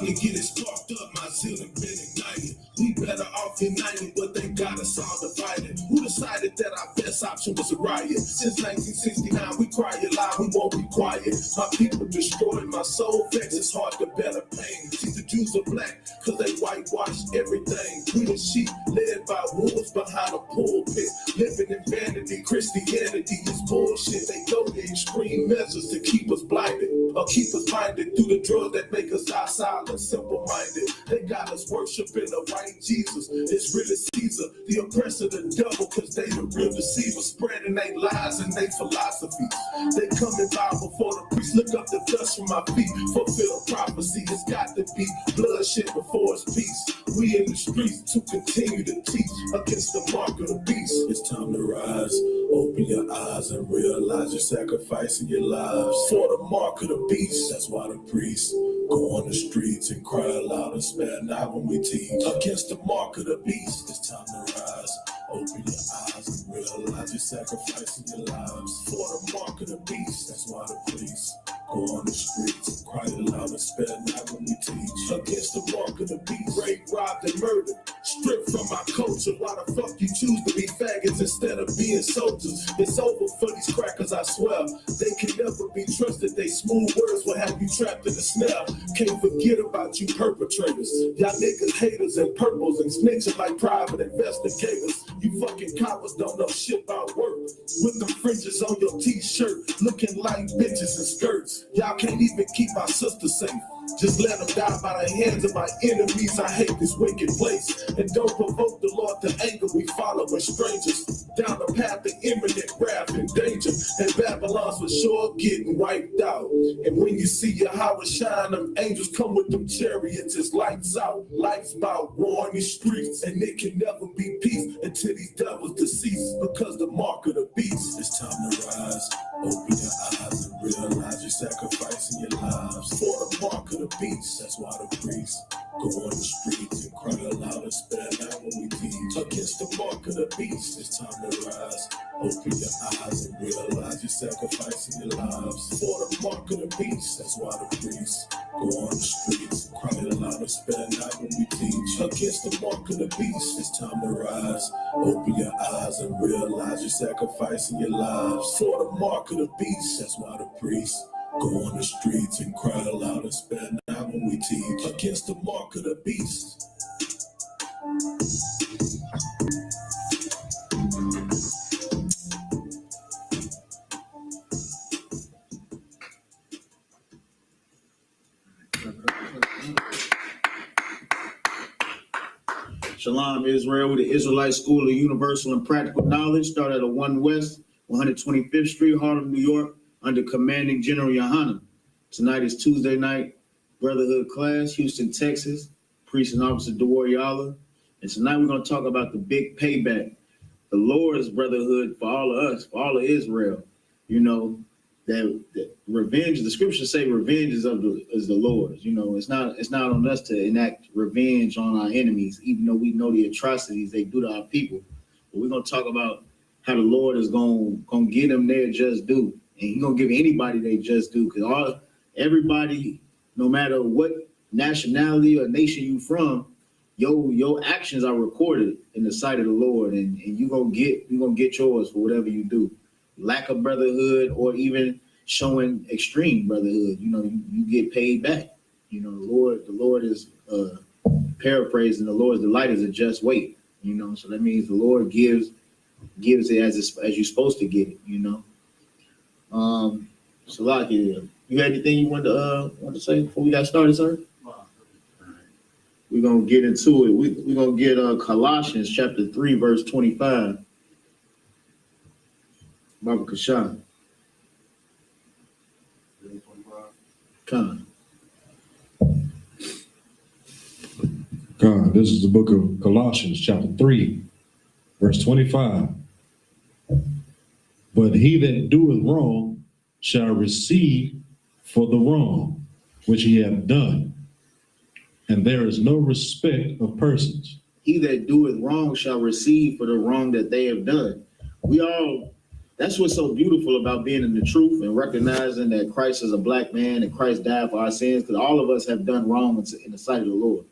trying to get it sparked up, my zeal and been ignited. We better off united, but they got us all divided. Who decided that our best option was a riot? Since 1969, we cry it loud, we won't be quiet. My people destroyed, my soul vexed, it's hard to bear pain. See, the Jews are black, cause they whitewashed everything. We the sheep, led by wolves behind a pulpit. Living in vanity, Christianity is bullshit. They go to extreme measures to keep us blinded, or keep us blinded through the drugs that make us docile and simple-minded. They got us worshiping the right Jesus. It's really Caesar, the oppressor, the devil, cause they the real deceiver, spreading they lies and they philosophy. They come and bow before the priest, look up the dust from my feet, fulfill prophecy. It's got to be bloodshed before it's peace. We in the streets to continue to teach against the mark of the beast. It's time to rise, open your eyes and realize you're sacrificing your lives for the mark of the beast. That's why the priests go on the streets and cry aloud and spare not when we teach against the mark of the beast. It's time to rise, open your eyes and realize you're sacrificing your lives for the mark of the beast. That's why the priests go on the streets and cry aloud and spare not when we teach against the mark of the beast. Rape, robbed, and murdered, stripped from our culture. Why the fuck you choose to be faggots instead of being soldiers? It's over for these crackers, I swear. They can never be trusted. They smooth words will have you trapped in a snare. Can't forget about you perpetrators. Y'all niggas haters and purples and snitching like private investigators. You fucking cowards don't know shit about work. With the fringes on your t-shirt, looking like bitches in skirts. Y'all can't even keep my sister safe. Just let them die by the hands of my enemies. I hate this wicked place. And don't provoke the Lord to anger. We follow with strangers down the path of imminent wrath and danger. And Babylon's for sure getting wiped out. And when you see Yahweh shine, them angels come with them chariots. It's lights out, lights out, war in the streets. And it can never be peace until these devils decease. Because the mark of the beast. It's time to rise, open your eyes and realize you're sacrificing your lives for the mark of the beast. That's why the priests go on the streets and cry aloud and spare not when we teach against the mark of the beast. It's time to rise, open your eyes and realize you're sacrificing your lives for the mark of the beast. That's why the priests go on the streets and cry aloud and spare not when we teach against the mark of the beast. It's time to rise, open your eyes and realize you're sacrificing your lives for the mark of the beast. That's why the priests go on the streets and cry aloud and spare not when we teach against the mark of the beast. Shalom, Israel, the Israelite School of Universal and Practical Knowledge, started at 1 West, 125th Street, Harlem, New York, under Commanding General YAHANNA. Tonight is Tuesday night, Brotherhood class, Houston, Texas, Priest and Officer Dewar Yala. And tonight we're going to talk about the big payback, the Lord's brotherhood for all of us, for all of Israel. You know, that revenge, the scriptures say revenge is the Lord's. You know, it's not on us to enact revenge on our enemies, even though we know the atrocities they do to our people. But we're going to talk about how the Lord is going to get them their just due. And he's going to give anybody their just due, because everybody, no matter what nationality or nation you from, your actions are recorded in the sight of the Lord, and you're gonna get yours for whatever you do. Lack of brotherhood or even showing extreme brotherhood, you know, you get paid back. You know, the Lord is paraphrasing, the Lord's delight is a just weight, you know. So that means the Lord gives it as you're supposed to get it, you know. Salaki, you got anything you want to say before we got started, sir? We're gonna get into it. We're gonna get Colossians chapter 3, verse 25. Baba Kashan. God, this is the book of Colossians chapter 3, verse 25. But he that doeth wrong shall receive for the wrong which he hath done, and there is no respect of persons. He that doeth wrong shall receive for the wrong that they have done. That's what's so beautiful about being in the truth and recognizing that Christ is a black man and Christ died for our sins, because all of us have done wrong in the sight of the Lord.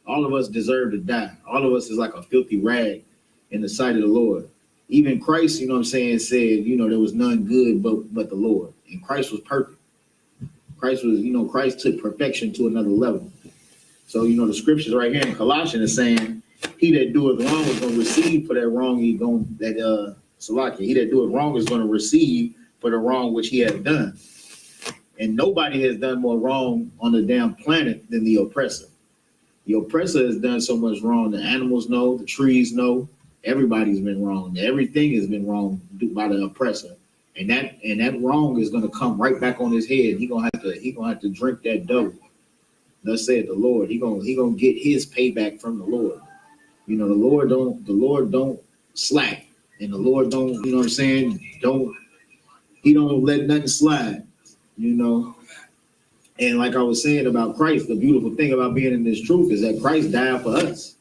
All of us deserve to die. All of us is like a filthy rag in the sight of the Lord. Even Christ, you know what I'm saying, said, you know, there was none good but the Lord. And Christ was perfect. Christ took perfection to another level. So, you know, the scriptures right here in Colossians is saying, he that doeth wrong is going to receive for that wrong he that doeth wrong is going to receive for the wrong which he has done. And nobody has done more wrong on the damn planet than the oppressor. The oppressor has done so much wrong. The animals know, the trees know, everybody's been wrong. Everything has been wrong by the oppressor. And that wrong is going to come right back on his head. He gonna have to drink that double. Thus said the Lord. He gonna get his payback from the Lord. You know, the Lord don't slack, and the Lord don't, you know what I'm saying, he don't let nothing slide, you know. And like I was saying about Christ, the beautiful thing about being in this truth is that Christ died for us.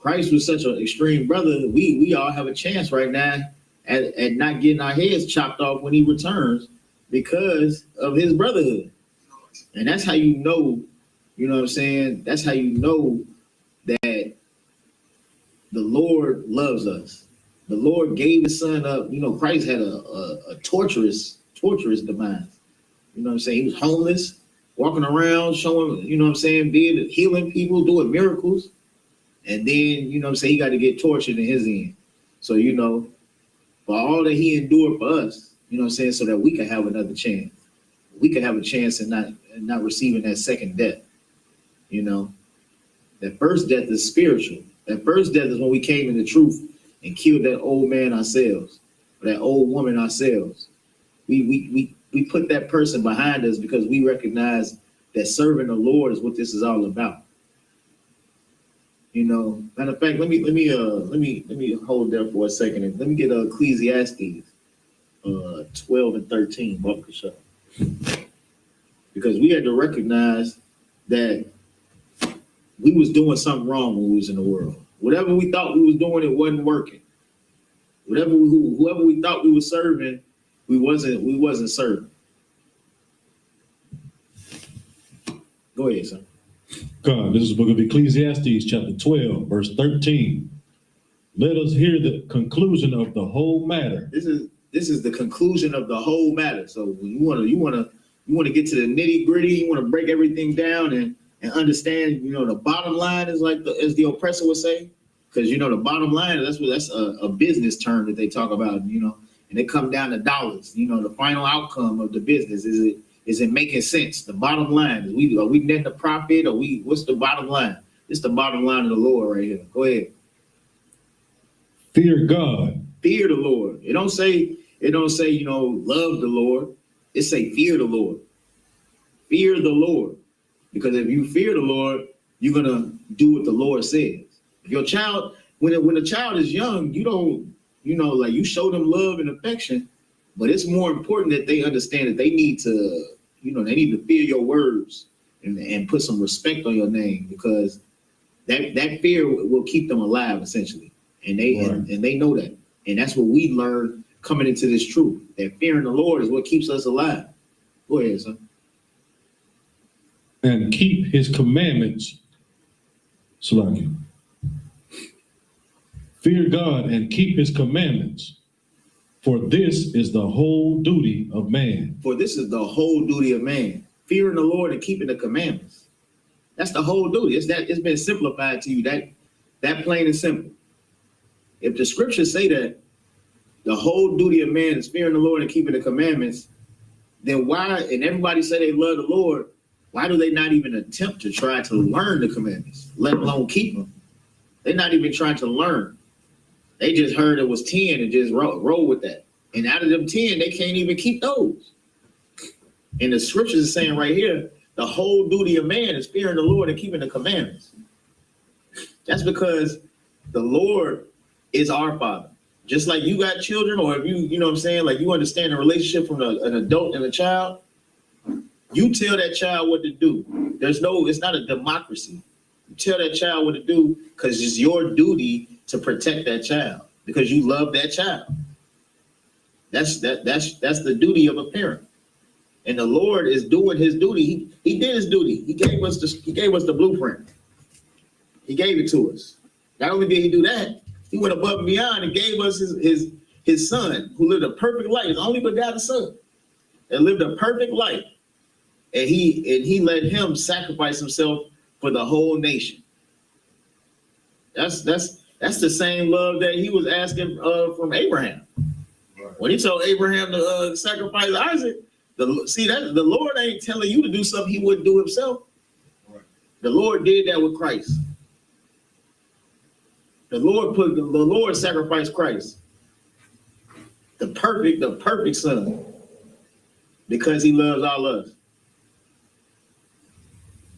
Christ was such an extreme brother. We all have a chance right now at not getting our heads chopped off when he returns because of his brotherhood. And that's how you know, you know what I'm saying? That's how you know that the Lord loves us. The Lord gave his son up. You know, Christ had a torturous demise. You know what I'm saying? He was homeless, walking around, showing, you know what I'm saying, healing people, doing miracles. And then, you know what I'm saying, he got to get tortured in his end. So, you know, for all that he endured for us, you know what I'm saying, so that we can have another chance. We can have a chance in not receiving that second death. You know, that first death is spiritual. That first death is when we came in the truth and killed that old man ourselves, or that old woman ourselves. We put that person behind us because we recognize that serving the Lord is what this is all about. You know, matter of fact, let me hold there for a second and let me get Ecclesiastes 12 and 13, Bubba, because we had to recognize that we was doing something wrong when we was in the world. Whatever we thought we was doing, it wasn't working. Whoever we thought we were serving, we wasn't serving. Go ahead, son. God, this is the book of Ecclesiastes, chapter 12, verse 13. Let us hear the conclusion of the whole matter. This is the conclusion of the whole matter. So when you want to get to the nitty gritty, you want to break everything down and understand, you know, the bottom line is like as the oppressor would say, because, you know, the bottom line, that's a business term that they talk about, you know, and they come down to dollars. You know, the final outcome of the business, is it making sense? The bottom line is are we netting a profit, or what's the bottom line? It's the bottom line of the Lord right here. Go ahead. Fear God. Fear the Lord. It don't say, you know, love the Lord. It say fear the Lord. Fear the Lord. Because if you fear the Lord, you're gonna do what the Lord says. If your child, when a child is young, you don't, you know, like, you show them love and affection, but it's more important that they understand that they need to, you know, they need to fear your words and put some respect on your name, because that fear will keep them alive, essentially. And they know that. And that's what we learn coming into this truth, that fearing the Lord is what keeps us alive. Go ahead, son. And keep his commandments. Salaki. Fear God and keep his commandments, for this is the whole duty of man. For this is the whole duty of man. Fearing the Lord and keeping the commandments. That's the whole duty. It's been simplified to you, that plain and simple. If the scriptures say that the whole duty of man is fearing the Lord and keeping the commandments, then why, and everybody say they love the Lord, why do they not even attempt to try to learn the commandments, let alone keep them? They're not even trying to learn. They just heard it was 10 and just roll with that. And out of them 10, they can't even keep those. And the scriptures is saying right here, the whole duty of man is fearing the Lord and keeping the commandments. That's because the Lord is our Father. Just like you got children, or if you know what I'm saying, like you understand the relationship from an adult and a child, you tell that child what to do. It's not a democracy. You tell that child what to do because it's your duty to protect that child, because you love that child. That's the duty of a parent. And the Lord is doing his duty. He did his duty. He gave us the blueprint. He gave it to us. Not only did he do that, he went above and beyond and gave us his son, who lived a perfect life, his only begotten son, that lived a perfect life. And he let him sacrifice himself for the whole nation. That's the same love that he was asking from Abraham. Right. When he told Abraham to sacrifice Isaac, the Lord ain't telling you to do something he wouldn't do himself. Right. The Lord did that with Christ. The Lord sacrificed Christ, the perfect son, because he loves all of us.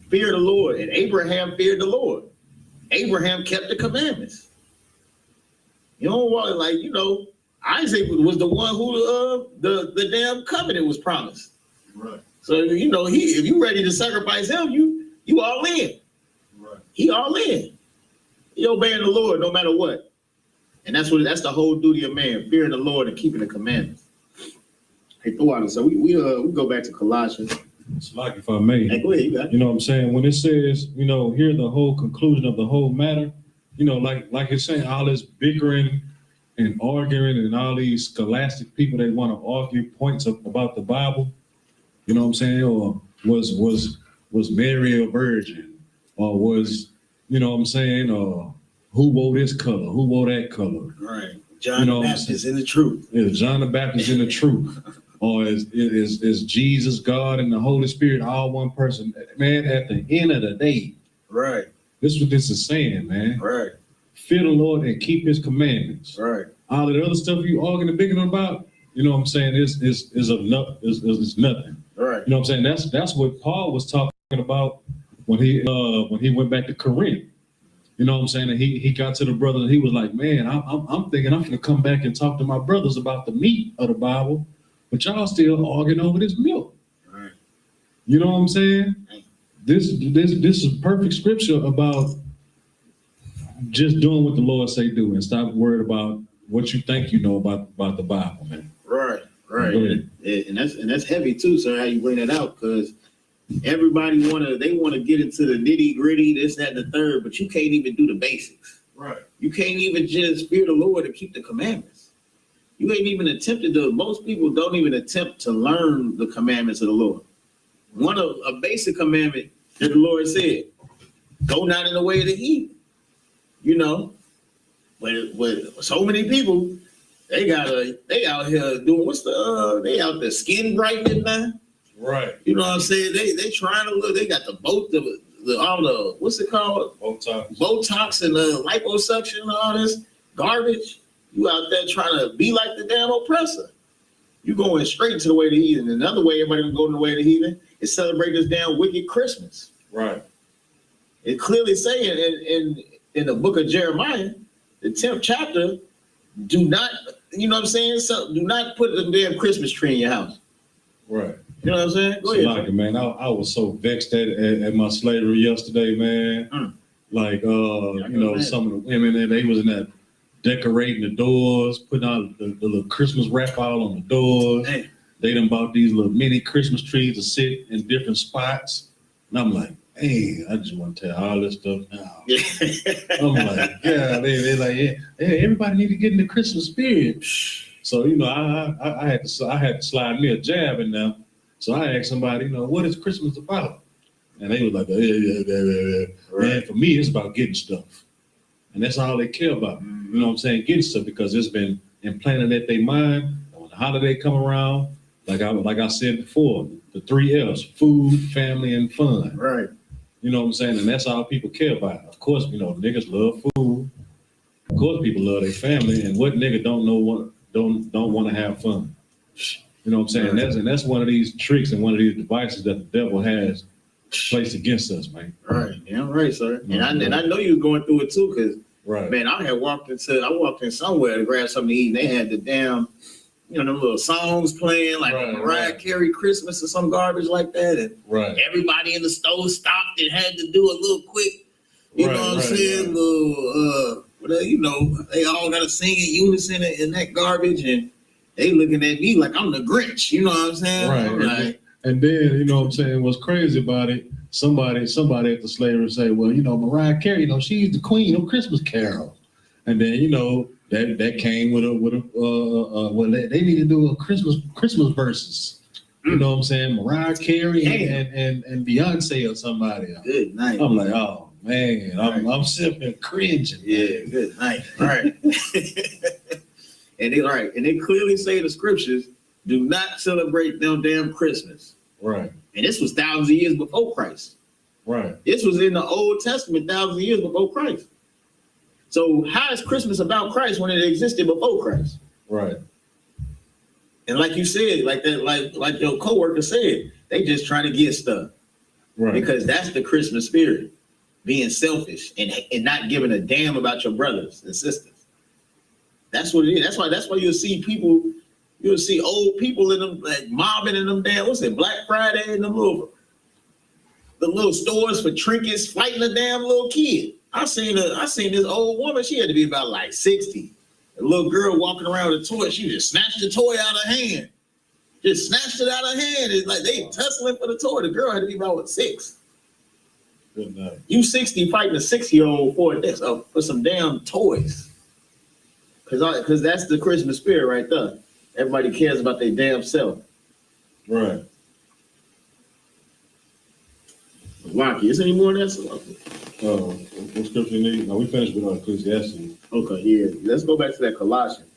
Fear the Lord, and Abraham feared the Lord. Abraham kept the commandments. You know what? Like, Isaac was the one who the damn covenant was promised. Right. So if you ready to sacrifice him, you all in. Right. He all in. He obeying the Lord no matter what. And that's the whole duty of man, fearing the Lord and keeping the commandments. Hey, so we go back to Colossians. It's like, if I may, hey, go ahead, you got it. You know what I'm saying? When it says, hear the whole conclusion of the whole matter, like it's saying, all this bickering and arguing and all these scholastic people that want to argue points about the Bible, you know what I'm saying? Or was Mary a virgin? Or was, you know what I'm saying? Who wore this color? Who wore that color? Right. John the Baptist in the truth. Yeah, John the Baptist in the truth. Or is Jesus, God, and the Holy Spirit all one person? Man, at the end of the day, right. This is what this is saying, man. Right. Fear the Lord and keep his commandments. Right. All of the other stuff you arguing and bickering about, you know what I'm saying, is nothing. Right. You know what I'm saying? That's what Paul was talking about when he went back to Corinth. You know what I'm saying? And he got to the brother and he was like, man, I'm thinking I'm gonna come back and talk to my brothers about the meat of the Bible, but y'all still arguing over this milk. Right. You know what I'm saying? This is perfect scripture about just doing what the Lord say do and stop worried about what you think you know about the Bible, man. Right. And that's heavy too, sir, how you bring that out, because everybody want to get into the nitty gritty, this, that, and the third, but you can't even do the basics. Right. You can't even just fear the Lord and keep the commandments. You ain't even attempted to. Most people don't even attempt to learn the commandments of the Lord. A basic commandment that the Lord said, go not in the way of the heathen. With so many people, they out here doing they out there skin brightening now. Right. You know what I'm saying? They trying to look. They got all the what's it called? Botox and liposuction and all this garbage. You out there trying to be like the damn oppressor. You going straight to the way of the heathen. Another way everybody can go to the way of the heathen is celebrate this damn wicked Christmas. Right. It clearly saying in the book of Jeremiah, the 10th chapter, do not, you know what I'm saying? So do not put the damn Christmas tree in your house. Right. You know what I'm saying? Go ahead. Like, man, I was so vexed at my slavery yesterday, man. Like, some of the women, they was in that decorating the doors, putting out the little Christmas wrap all on the doors. Damn. They done bought these little mini Christmas trees to sit in different spots. And I'm like, hey, I just want to tell all this stuff now. I'm like, yeah, they're like, yeah, everybody need to get in the Christmas spirit. So, I had to slide me a jab in there. So I asked somebody, what is Christmas about? And they was like, yeah. Right. Man, for me, it's about getting stuff. And that's all they care about. You know what I'm saying? Getting stuff, because it's been implanted at their mind. When the holiday come around, like I said before, the 3 F's, food, family, and fun. Right. You know what I'm saying? And that's all people care about. Of course, niggas love food. Of course, people love their family. And what nigga don't want to have fun? You know what I'm saying? Right. And that's one of these tricks and one of these devices that the devil has placed against us, man. Right. Yeah, right, sir. And I know you was going through it too, because man, I walked in somewhere to grab something to eat, and they had the damn, them little songs playing, like Mariah Carey Christmas or some garbage like that. And everybody in the store stopped and had to do a little quick, you know what I'm saying? Little, they all got to sing in unison in that garbage. And they looking at me like I'm the Grinch. You know what I'm saying? Right. Like, and then, you know what I'm saying, what's crazy about it, somebody at the slavery say, well, you know, Mariah Carey, you know, she's the queen of Christmas carols. And then, you know, that came with well, they need to do a Christmas verses. You know what I'm saying? Mariah Carey and Beyonce or somebody else. Good night. I'm like, oh man, I'm sipping cringing. Yeah, good night. All right. And they clearly say in the scriptures, do not celebrate them damn Christmas. Right. And this was thousands of years before Christ. Right. This was in the Old Testament thousands of years before Christ. So how is Christmas about Christ when it existed before Christ? Right. And like you said, like your coworker said, they just trying to get stuff. Right. Because that's the Christmas spirit, being selfish and not giving a damn about your brothers and sisters. That's what it is. That's why you'll see old people in them like mobbing in them damn, what's it, Black Friday and the little stores for trinkets, fighting a damn little kid. I seen this old woman, she had to be about like 60. A little girl walking around with a toy, she just snatched the toy out of her hand. Just snatched it out of her hand. It's like they tussling for the toy. The girl had to be about 6. Good night. You 60 fighting a 6-year-old for some damn toys. Because that's the Christmas spirit right there. Everybody cares about their damn self. Right. Lucky. Is there any more of that? What scripture you need? No, we finished with Ecclesiastes. Okay, yeah. Let's go back to that Colossians.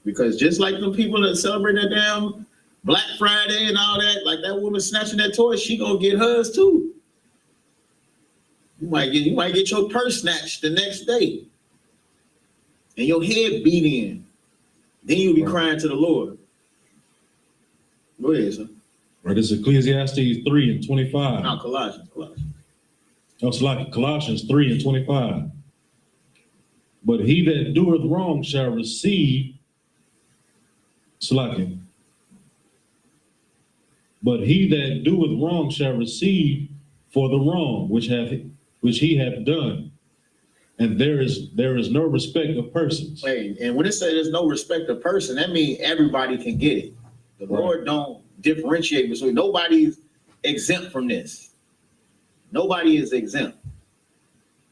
Because just like the people that celebrate that damn Black Friday and all that, like that woman snatching that toy, she gonna get hers too. You might get your purse snatched the next day, and your head beat in. Then you'll be crying to the Lord. Go ahead, sir. Right, it's Ecclesiastes 3:25. No, Colossians. Oh, it's like Colossians 3:25. But he that doeth wrong shall receive slacking. But he that doeth wrong shall receive for the wrong which he hath done. And there is no respect of persons. Wait, and when it says there's no respect of person, that means everybody can get it. The Lord don't differentiate between, nobody's exempt from this. Nobody is exempt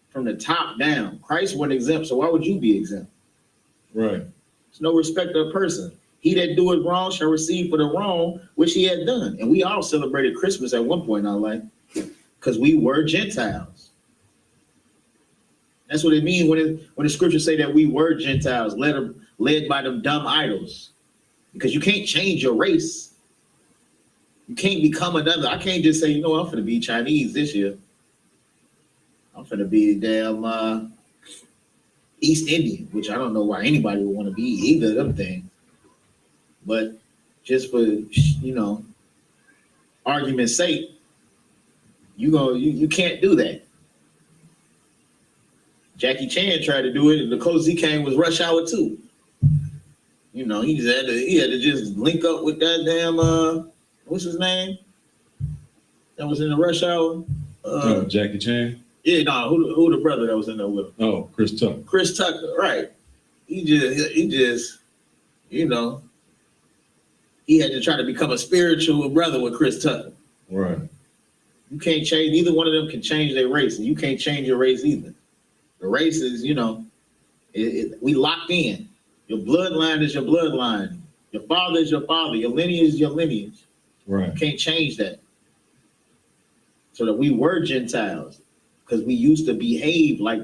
from the top down. Christ wasn't exempt, so why would you be exempt? Right. There's no respect of person. He that doeth wrong shall receive for the wrong which he had done. And we all celebrated Christmas at one point in our life because we were Gentiles. That's what it means when the scriptures say that we were Gentiles, led by them dumb idols. Because you can't change your race. You can't become another. I can't just say, you know, I'm going to be Chinese this year. I'm going to be damn East Indian, which I don't know why anybody would want to be either of them things. But just for, you know, argument's sake, you can't do that. Jackie Chan tried to do it, and the closest he came was Rush Hour 2. You know, he had to just link up with that damn what's his name? That was in the Rush Hour. Jackie Chan. Yeah, no, who the brother that was in there with him? Oh, Chris Tucker. Chris Tucker, right? He just, you know, he had to try to become a spiritual brother with Chris Tucker. Right. You can't change. Neither one of them can change their race, and you can't change your race either. The race is, you know, we locked in. Your bloodline is your bloodline. Your father is your father. Your lineage is your lineage. Right. You can't change that. So that we were Gentiles because we used to behave like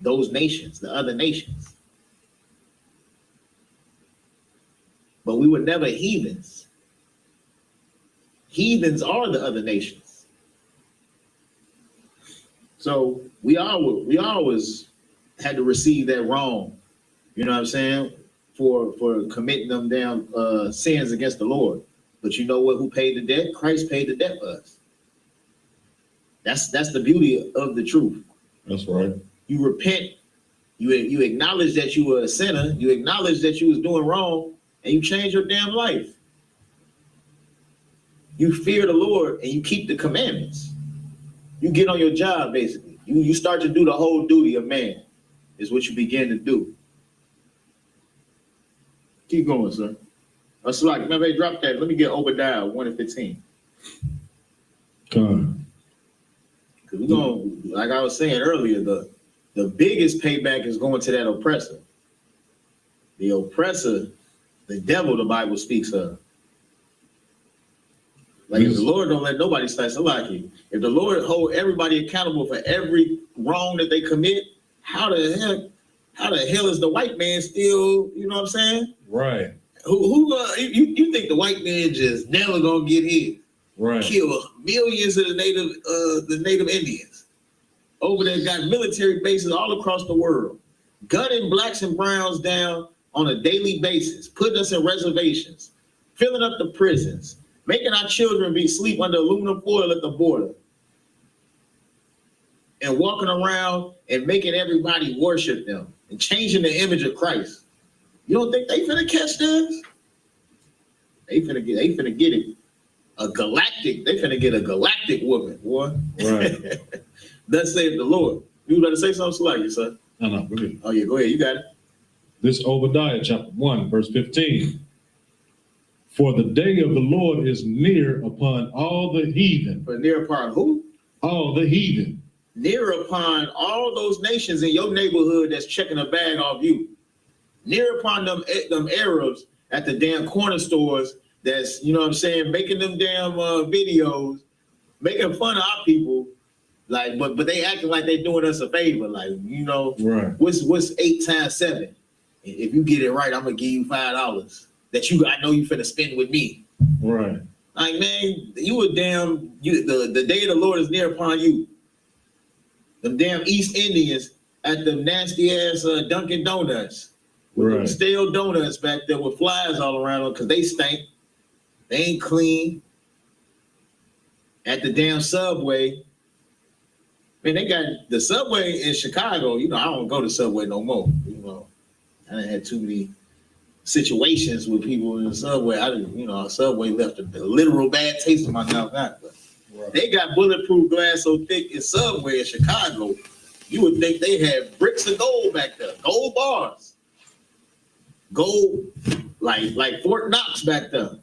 those nations, the other nations. But we were never heathens. Heathens are the other nations. So we always had to receive that wrong. You know what I'm saying? For committing them down sins against the Lord. But you know what? Who paid the debt? Christ paid the debt for us. That's the beauty of the truth. That's right. You repent. You acknowledge that you were a sinner. You acknowledge that you was doing wrong, and you change your damn life. You fear the Lord and you keep the commandments. You get on your job, basically. You start to do the whole duty of man, is what you begin to do. Keep going, sir. It's like, remember, they dropped that. Let me get Obadiah 1:15. Come. Because we're going, like I was saying earlier, the biggest payback is going to that oppressor. The oppressor, the devil, the Bible speaks of. Like, if the Lord don't let nobody slice a like you, if the Lord hold everybody accountable for every wrong that they commit, how the hell is the white man still, you know what I'm saying? Right. You think the white man just never gonna get hit? Right. Kill millions of the native Indians. Over there got military bases all across the world, gunning blacks and browns down on a daily basis, putting us in reservations, filling up the prisons, making our children be sleep under aluminum foil at the border, and walking around and making everybody worship them and changing the image of Christ. You don't think they finna catch this? They finna get it. They finna get a galactic woman, boy. Right. Thus saith the Lord. You better say something like you, sir. No, go ahead. Oh yeah, go ahead. You got it. This Obadiah chapter 1, verse 15. For the day of the Lord is near upon all the heathen. But near upon who? All the heathen. Near upon all those nations in your neighborhood that's checking a bag off you. Near upon them Arabs at the damn corner stores that's, you know what I'm saying, making them damn videos, making fun of our people, like, but they acting like they doing us a favor, like, you know, right. What's 8 times 7? If you get it right, I'm gonna give you $5 that I know you finna spend with me. Right. Like, man, the day of the Lord is near upon you. Them damn East Indians at the nasty ass Dunkin' Donuts. With them stale donuts back there with flies all around them because they stink. They ain't clean. At the damn Subway. Man, they got the Subway in Chicago. You know, I don't go to Subway no more. You know, I done had too many situations with people in the Subway. Subway left a literal bad taste in my mouth. But they got bulletproof glass so thick in Subway in Chicago, you would think they had bricks of gold back there, gold bars. Gold, like Fort Knox back there.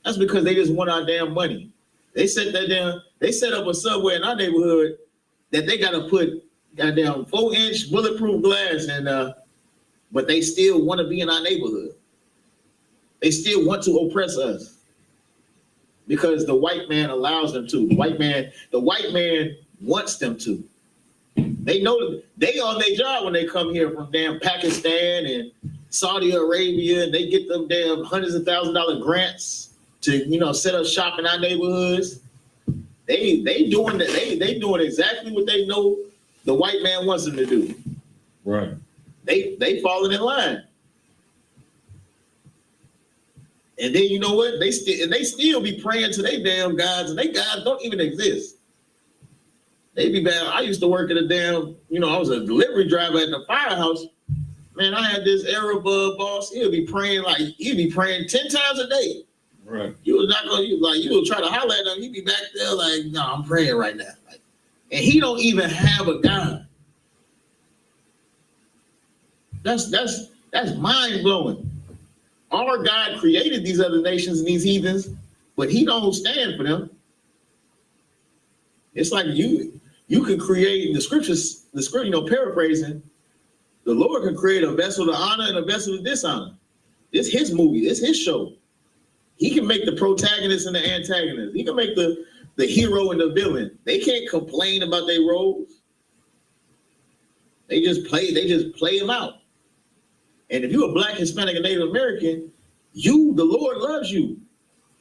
That's because they just want our damn money. They set up a Subway in our neighborhood that they gotta put goddamn 4-inch bulletproof glass in, but they still want to be in our neighborhood. They still want to oppress us because the white man allows them to. The white man wants them to. They know they on their job when they come here from damn Pakistan and Saudi Arabia, and they get them damn hundreds of $1,000 grants to, you know, set up shop in our neighborhoods. They doing that. They doing exactly what they know the white man wants them to do. Right. They falling in line. And then you know what? They still be praying to their damn gods, and they gods don't even exist. They be bad. I used to work at a damn, you know, I was a delivery driver at the firehouse. Man, I had this Arab boss. He'll be praying 10 times a day. Right. You was not gonna you will try to holler at him. He'd be back there like, no, I'm praying right now. Like, and he don't even have a God. That's mind blowing. Our God created these other nations and these heathens, but he don't stand for them. It's like you can create the scriptures, you know, paraphrasing. The Lord can create a vessel to honor and a vessel to dishonor. It's his movie. It's his show. He can make the protagonist and the antagonist. He can make the hero and the villain. They can't complain about their roles. They just play them out. And if you're a Black, Hispanic, and Native American, the Lord loves you.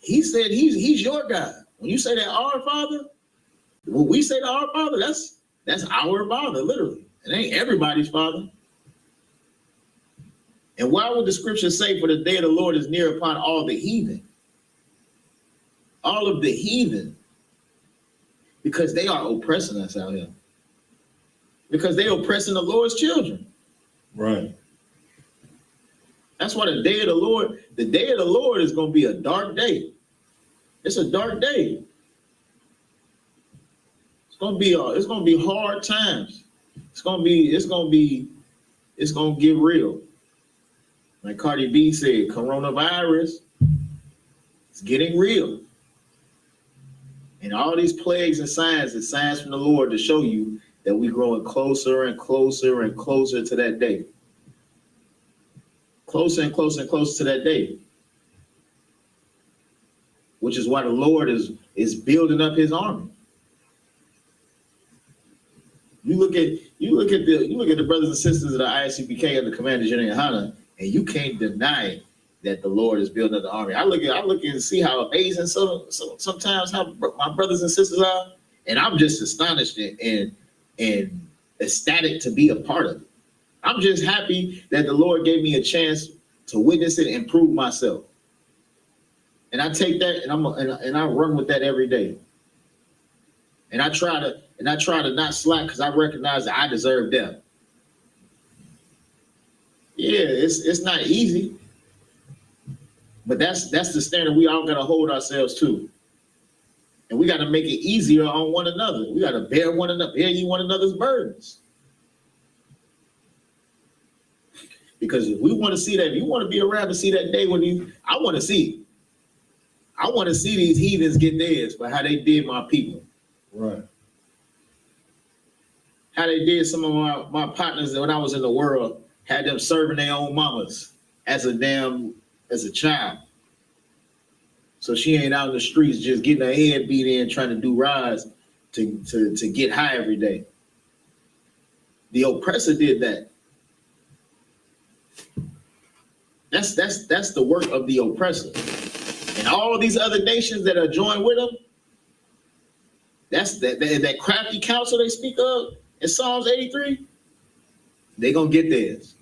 He said he's your God. When you say that our Father, when we say that our Father, that's our Father, literally. It ain't everybody's Father. And why would the scripture say, for the day of the Lord is near upon all the heathen? All of the heathen. Because they are oppressing us out here. Because they're oppressing the Lord's children. Right. That's why the day of the Lord is going to be a dark day. It's a dark day. It's going to be hard times. It's going to get real. Like Cardi B said, coronavirus is getting real. And all these plagues and signs are signs from the Lord to show you that we're growing closer and closer and closer to that day. Closer and closer and closer to that day. Which is why the Lord is building up his army. You look at the brothers and sisters of the I.S.U.P.K under Commander General YAHANNA, and you can't deny that the Lord is building up the army. I look at and see how amazing sometimes how my brothers and sisters are, and I'm just astonished and ecstatic to be a part of it. I'm just happy that the Lord gave me a chance to witness it and prove myself. And I take that and I run with that every day. And I try to not slack because I recognize that I deserve death. Yeah, it's not easy. But that's the standard we all gotta hold ourselves to. And we gotta make it easier on one another. We gotta bear one another's burdens. Because if we want to see that, if you want to be around to see that day I want to see it. I want to see these heathens get theirs for how they did my people. Right. How they did some of my partners when I was in the world, had them serving their own mamas as a child. So she ain't out in the streets just getting her head beat in trying to do rides to get high every day. The oppressor did that. That's the work of the oppressor. And all these other nations that are joined with them, that's that crafty counsel they speak of in Psalms 83, they're going to get theirs.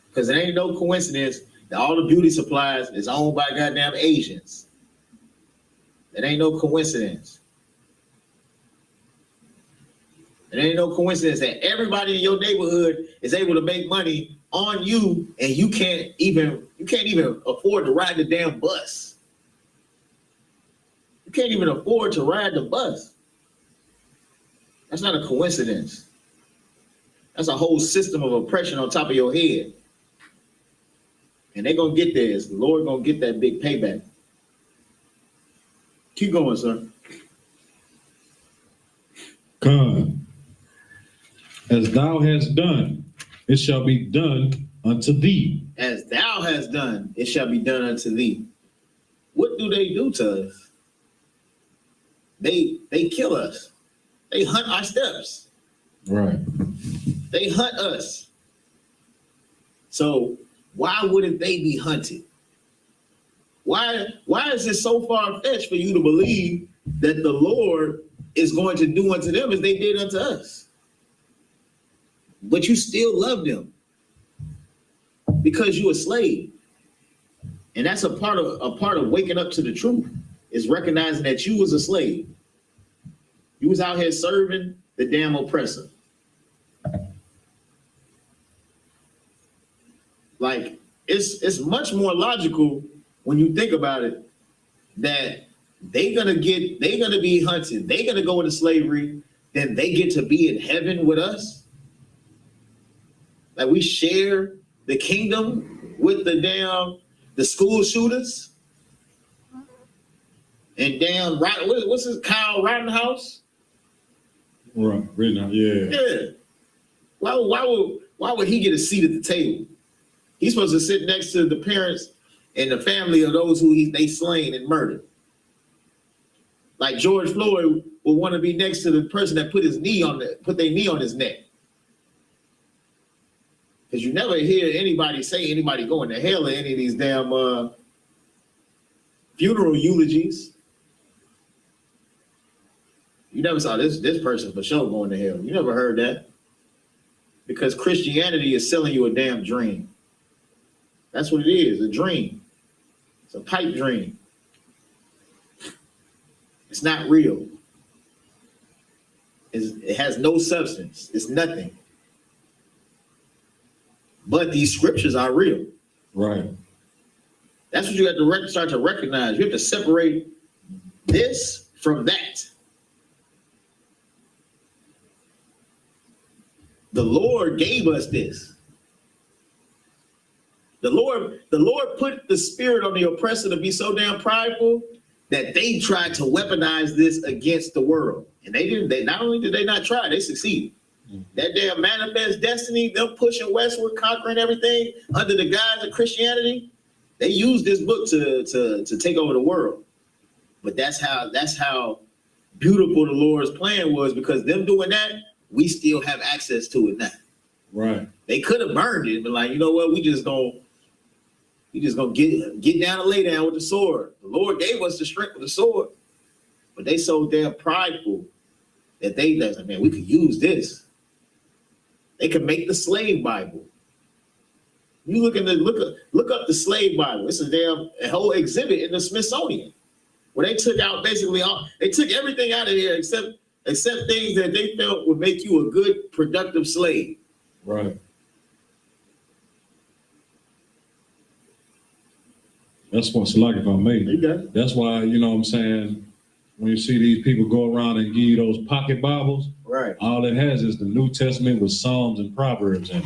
Because it ain't no coincidence that all the beauty supplies is owned by goddamn Asians. It ain't no coincidence. It ain't no coincidence that everybody in your neighborhood is able to make money on you, and you can't even afford to ride the damn bus. You can't even afford to ride the bus. That's not a coincidence. That's a whole system of oppression on top of your head. And they're going to get theirs. The Lord going to get that big payback. Keep going, sir. Come. As thou hast done, it shall be done unto thee. As thou hast done, it shall be done unto thee. What do they do to us? They kill us. They hunt our steps. Right. They hunt us. So why wouldn't they be hunted? Why is it so far-fetched for you to believe that the Lord is going to do unto them as they did unto us? But you still love them because you're a slave. And that's a part of waking up to the truth, is recognizing that you was a slave. You was out here serving the damn oppressor. Like, it's much more logical when you think about it that they're gonna be hunted, they're gonna go into slavery, then they get to be in heaven with us. Like, we share the kingdom with the school shooters and damn what's his Kyle Rittenhouse? Right, yeah. Yeah. Why would he get a seat at the table? He's supposed to sit next to the parents and the family of those who they slain and murdered. Like George Floyd would want to be next to the person that put their knee on his neck. Because you never hear anybody say anybody going to hell in any of these damn funeral eulogies. You never saw this person for sure going to hell. You never heard that. Because Christianity is selling you a damn dream. That's what it is, a dream. It's a pipe dream. It's not real. It has no substance. It's nothing. But these scriptures are real. Right. That's what you have to start to recognize. You have to separate this from that. The Lord gave us this. The Lord put the spirit on the oppressor to be so damn prideful that they tried to weaponize this against the world. And they didn't. They not only did they not try, they succeeded. That damn manifest destiny, them pushing westward, conquering everything under the guise of Christianity, they used this book to take over the world. But that's how beautiful the Lord's plan was, because them doing that, we still have access to it now. Right. They could have burned it, but like, you know what? We just gonna get down and lay down with the sword. The Lord gave us the strength of the sword, but they so damn prideful that they like, man, we could use this. They could make the slave Bible. You look up the slave Bible. It's a whole exhibit in the Smithsonian where they took out basically they took everything out of here except things that they felt would make you a good, productive slave. Right. That's what's like, if I may. That's why, you know what I'm saying, when you see these people go around and give you those pocket Bibles, right, all it has is the New Testament with Psalms and Proverbs in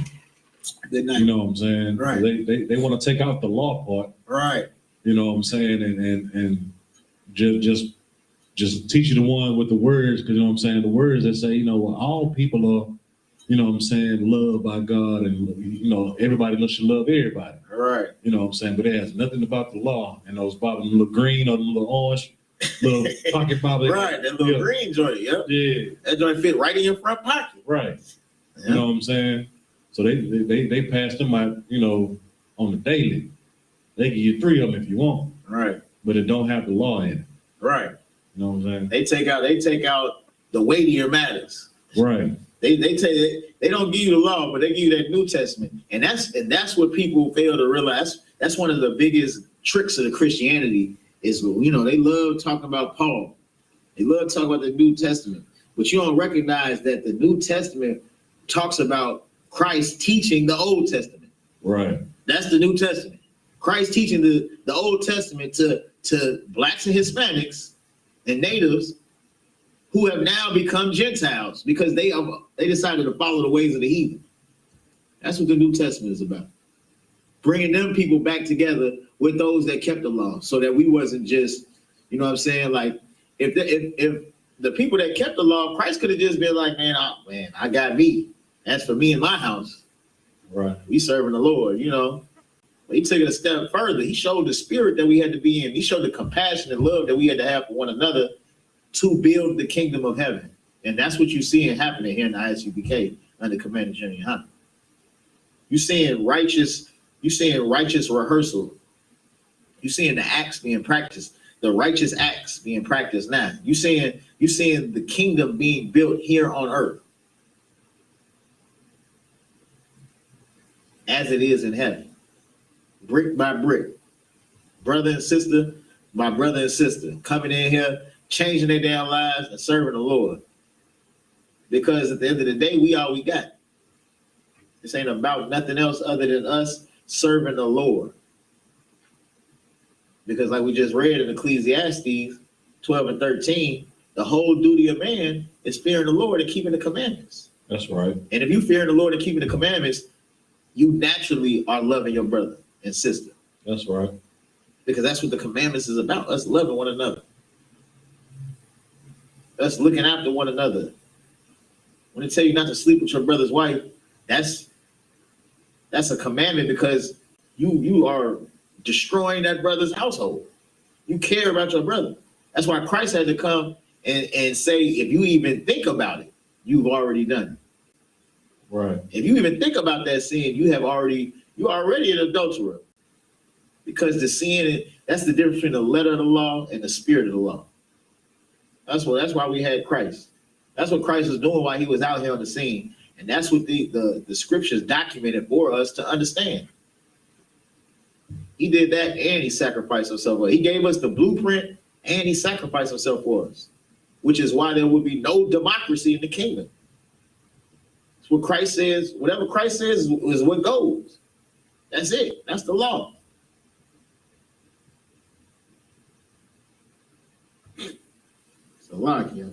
it. You know what I'm saying? Right. They want to take out the law part. Right. You know what I'm saying? And just teach you the one with the words, because you know what I'm saying, the words that say, you know, well, all people are, you know what I'm saying, loved by God, and you know, everybody should love everybody. Right. You know what I'm saying? But it has nothing about the law. And those Bibles, the little green or the little orange, little pocket Bible. Right, that little green joint, yep. Yeah. That joint fit right in your front pocket. Right. Yeah. You know what I'm saying? So they pass them out, you know, on the daily. They give you 3 of them if you want. Right. But it don't have the law in it. Right. You know what I'm saying? They take out the weightier matters. Right. They don't give you the law, but they give you that New Testament. And that's what people fail to realize. That's one of the biggest tricks of the Christianity is, you know, they love talking about Paul. They love talking about the New Testament. But you don't recognize that the New Testament talks about Christ teaching the Old Testament. Right. That's the New Testament. Christ teaching the Old Testament to blacks and Hispanics and natives who have now become Gentiles because they decided to follow the ways of the heathen. That's what the New Testament is about. Bringing them people back together with those that kept the law, so that we wasn't just, you know what I'm saying? Like, if the people that kept the law, Christ could have just been like, man, I got me. That's for me and my house. Right. We serving the Lord, you know. But he took it a step further. He showed the spirit that we had to be in. He showed the compassion and love that we had to have for one another to build the kingdom of heaven. And that's what you're seeing happening here in the ISUPK under Commander General YAHANNA. You're seeing righteous rehearsal. You're seeing the acts being practiced, the righteous acts being practiced now. You're seeing the kingdom being built here on earth as it is in heaven, brick by brick, brother and sister by brother and sister, coming in here, changing their damn lives and serving the Lord. Because at the end of the day, we all we got. This ain't about nothing else other than us serving the Lord. Because like we just read in Ecclesiastes 12 and 13, the whole duty of man is fearing the Lord and keeping the commandments. That's right. And if you fearing the Lord and keeping the commandments, you naturally are loving your brother and sister. That's right. Because that's what the commandments is about, us loving one another. Us looking after one another. When they tell you not to sleep with your brother's wife, that's a commandment, because you are destroying that brother's household. You care about your brother. That's why Christ had to come and say, if you even think about it, you've already done it. Right. If you even think about that sin, you're already an adulterer. Because the sin, that's the difference between the letter of the law and the spirit of the law. That's why we had Christ. That's what Christ was doing while he was out here on the scene. And that's what the scriptures documented for us to understand. He did that and he sacrificed himself. He gave us the blueprint and he sacrificed himself for us, which is why there will be no democracy in the kingdom. It's what Christ says. Whatever Christ says is what goes. That's it. That's the law. It's a lot, yeah.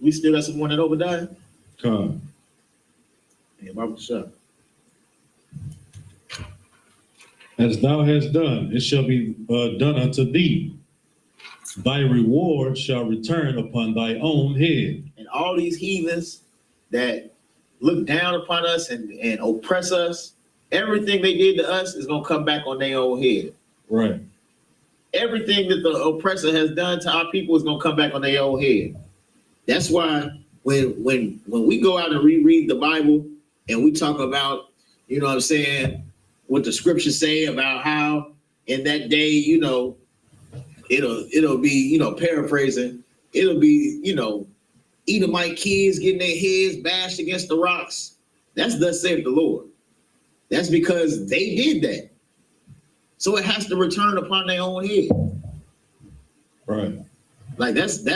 We still got someone that overdied? Come. Yeah, Bible shop. As thou hast done, it shall be done unto thee. Thy reward shall return upon thy own head. And all these heathens that look down upon us and oppress us, everything they did to us is going to come back on their own head. Right. Everything that the oppressor has done to our people is going to come back on their own head. That's why when we go out and reread the Bible and we talk about, you know what I'm saying, what the scriptures say about how in that day, you know, it'll be, you know, paraphrasing, it'll be, you know, Edomite kids getting their heads bashed against the rocks. That's thus saith the Lord. That's because they did that. So it has to return upon their own head. Right. Like that's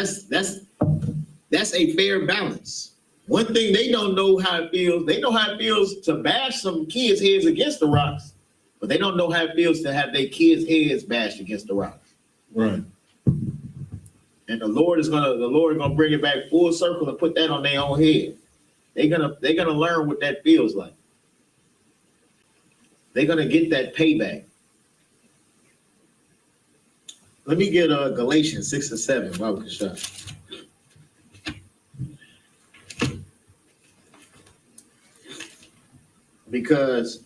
a fair balance. One thing they don't know how it feels. They know how it feels to bash some kids' heads against the rocks, but they don't know how it feels to have their kids' heads bashed against the rocks. Right. And the Lord is gonna bring it back full circle and put that on their own head. They're gonna learn what that feels like. They're gonna get that payback. Let me get Galatians 6 and 7. Bible construction. Because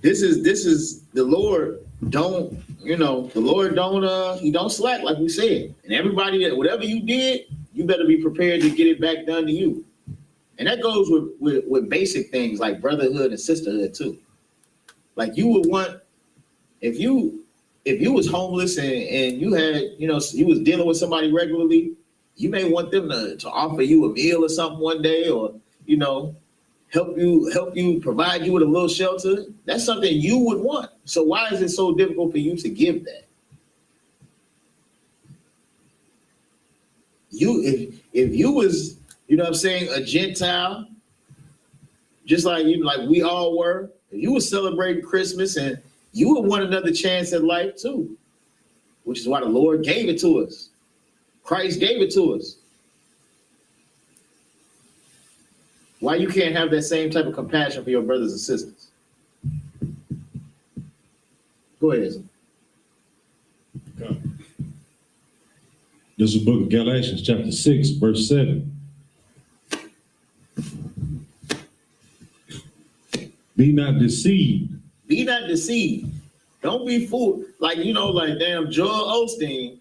this is the Lord don't, you know, the Lord don't he don't slack, like we said. And everybody that whatever you did, you better be prepared to get it back done to you. And that goes with basic things like brotherhood and sisterhood too. Like you would want, if you was homeless and you had, you know, you was dealing with somebody regularly, you may want them to offer you a meal or something one day, or, you know, help you provide you with a little shelter. That's something you would want. So why is it so difficult for you to give that? If you was, you know what I'm saying, a Gentile, just like you, like we all were, if you were celebrating Christmas, and you would want another chance at life too, which is why the Lord gave it to us. Christ gave it to us. Why you can't have that same type of compassion for your brothers and sisters? Go ahead. Okay. This is the book of Galatians, chapter 6, verse 7. Be not deceived. Be not deceived. Don't be fooled. Like, you know, like damn Joel Osteen